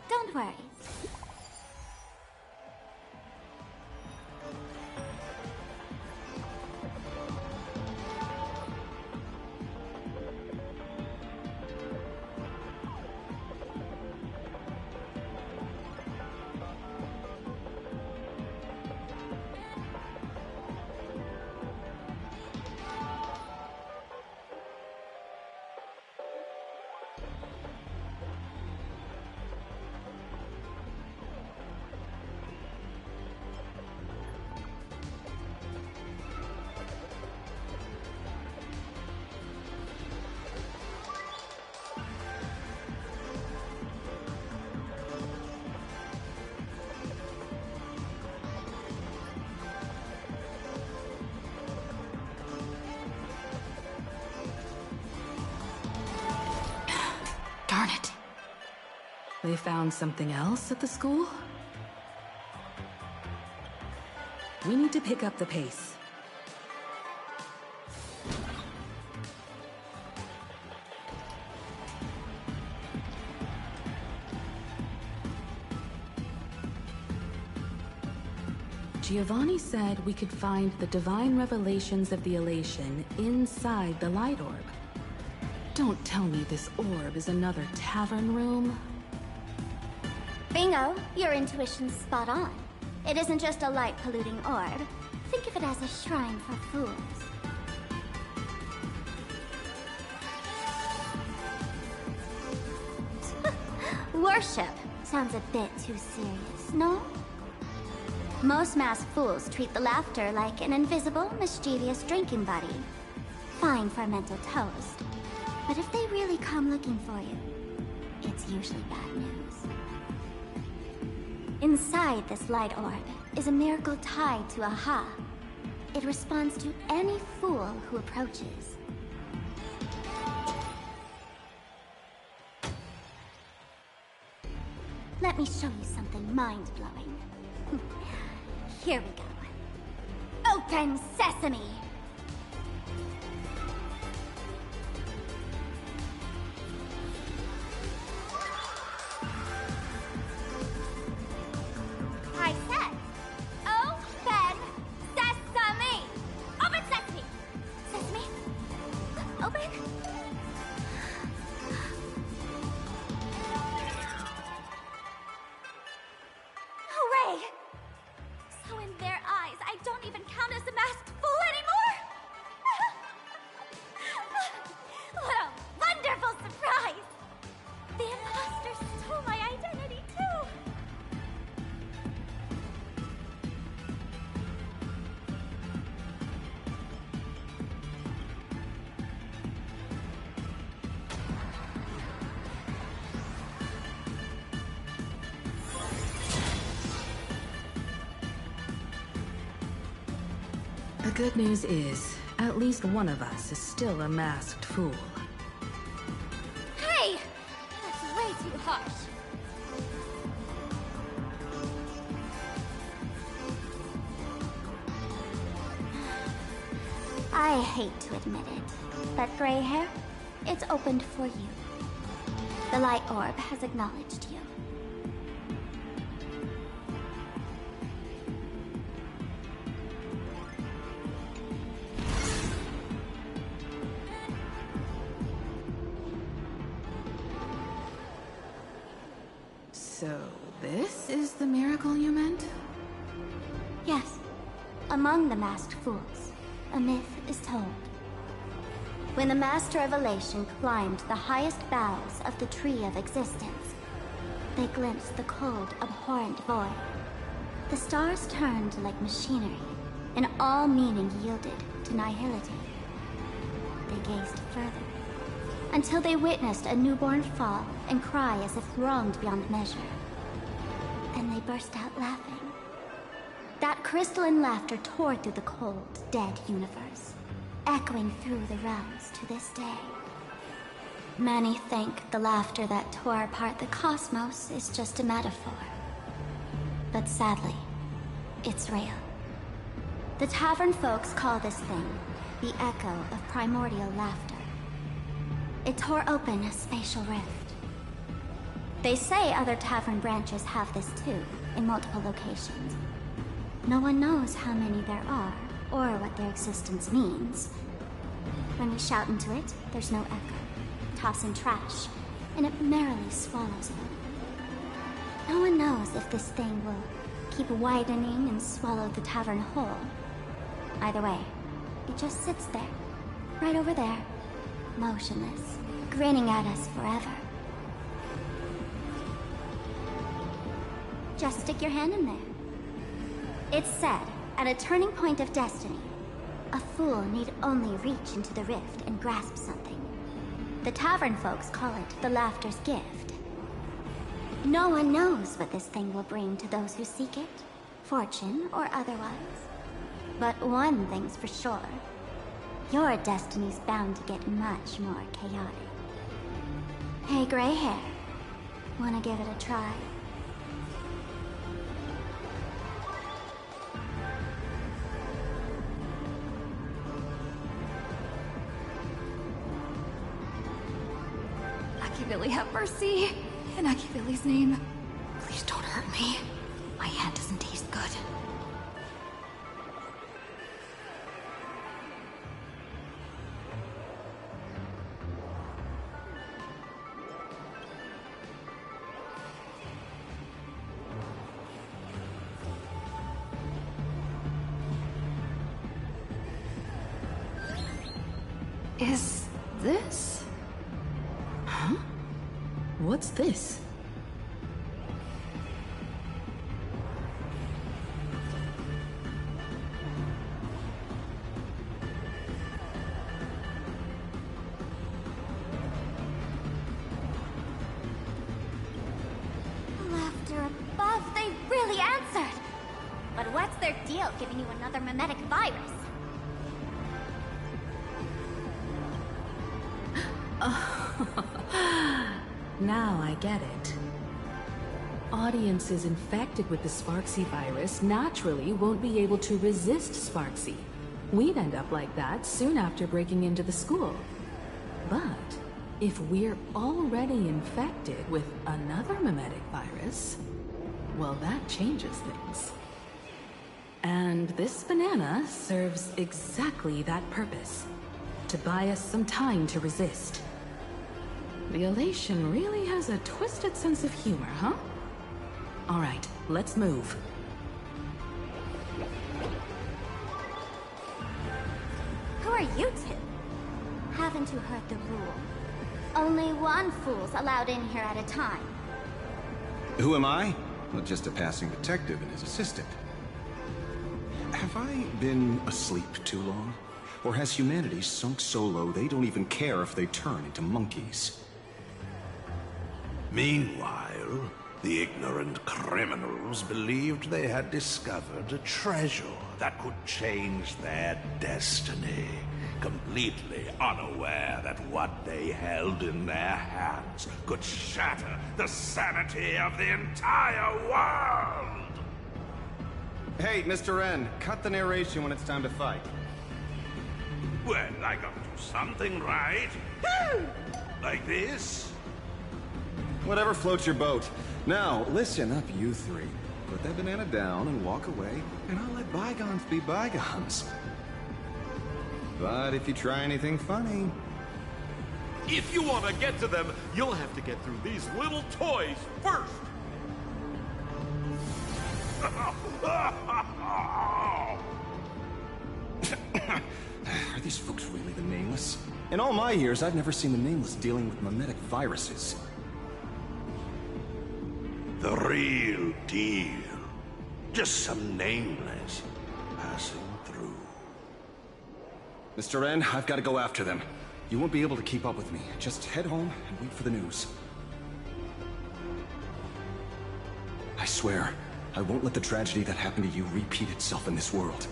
Don't worry. Darn it. They found something else at the school? We need to pick up the pace. Giovanni said we could find the divine revelations of the elation inside the light orb. Don't tell me this orb is another tavern room. Bingo, your intuition's spot on. It isn't just a light-polluting orb. Think of it as a shrine for fools. Worship sounds a bit too serious, no? Most masked fools treat the laughter like an invisible, mischievous drinking buddy. Fine for a mental toast. But if they really come looking for you, it's usually bad news. Inside this light orb is a miracle tied to Aha. It responds to any fool who approaches. Let me show you something mind-blowing. Here we go. Open sesame! I said, open sesame! Open sesame! Sesame? Open? Hooray! So in their eyes, I don't even count as a masked fool anymore? What a wonderful surprise! The imposter stole my identity too! The good news is, at least one of us is still a masked fool. Hey! That's way too harsh. I hate to admit it, but gray hair, it's opened for you. The light orb has acknowledged you. So, this is the miracle you meant? Yes. Among the masked fools, a myth is told. When the Master of Elation climbed the highest boughs of the Tree of Existence, they glimpsed the cold, abhorrent void. The stars turned like machinery, and all meaning yielded to nihility. They gazed further, until they witnessed a newborn fall and cry as if wronged beyond measure. Then they burst out laughing. That crystalline laughter tore through the cold, dead universe, echoing through the realms to this day. Many think the laughter that tore apart the cosmos is just a metaphor. But sadly, it's real. The Tavern folks call this thing the echo of primordial laughter. It tore open a spatial rift. They say other Tavern branches have this too, in multiple locations. No one knows how many there are, or what their existence means. When we shout into it, there's no echo. Toss in trash, and it merrily swallows them. No one knows if this thing will keep widening and swallow the Tavern whole. Either way, it just sits there, right over there, motionless, grinning at us forever. Just stick your hand in there. It's said, at a turning point of destiny, a fool need only reach into the rift and grasp something. The Tavern folks call it the Laughter's Gift. No one knows what this thing will bring to those who seek it, fortune or otherwise. But one thing's for sure. Your destiny's bound to get much more chaotic. Hey, gray hair. Wanna give it a try? Billy, have mercy. In Billy's name. Please don't hurt me. My hand doesn't taste good. Is this? Huh? What's this? Laughter above, they really answered! But what's their deal giving you another mimetic virus? Now I get it. Audiences infected with the Sparksy virus naturally won't be able to resist Sparksy. We'd end up like that soon after breaking into the school. But if we're already infected with another mimetic virus, well, that changes things. And this banana serves exactly that purpose. To buy us some time to resist. The Elation really has a twisted sense of humor, huh? All right, let's move. Who are you two? Haven't you heard the rule? Only one fool's allowed in here at a time. Who am I? Well, just a passing detective and his assistant. Have I been asleep too long? Or has humanity sunk so low they don't even care if they turn into monkeys? Meanwhile, the ignorant criminals believed they had discovered a treasure that could change their destiny, completely unaware that what they held in their hands could shatter the sanity of the entire world! Hey, Mr. N, cut the narration when it's time to fight. Well, I got to do something right. Like this. Whatever floats your boat. Now, listen up, you three. Put that banana down and walk away, and I'll let bygones be bygones. But if you try anything funny... If you want to get to them, you'll have to get through these little toys first. Are these folks really the Nameless? In all my years, I've never seen the Nameless dealing with mimetic viruses. The real deal. Just some Nameless passing through. Mr. N, I've got to go after them. You won't be able to keep up with me. Just head home and wait for the news. I swear, I won't let the tragedy that happened to you repeat itself in this world.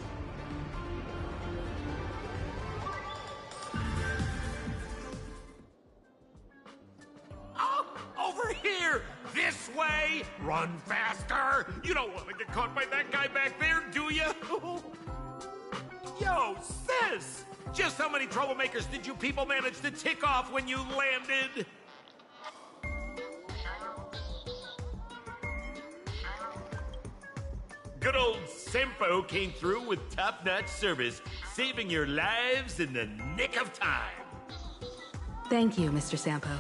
Oh, over here! This way! Run faster! You don't want to get caught by that guy back there, do you? Yo, sis! Just how many troublemakers did you people manage to tick off when you landed? Good old Sempo came through with top-notch service, saving your lives in the nick of time. Thank you, Mr. Sampo.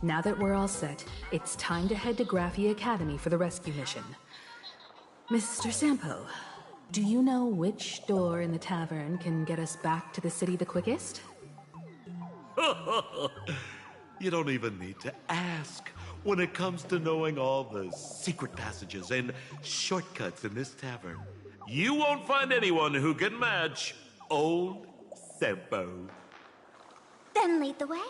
Now that we're all set, it's time to head to Graphia Academy for the rescue mission. Mr. Sampo, do you know which door in the tavern can get us back to the city the quickest? You don't even need to ask. When it comes to knowing all the secret passages and shortcuts in this tavern, you won't find anyone who can match old Sempo. Then lead the way.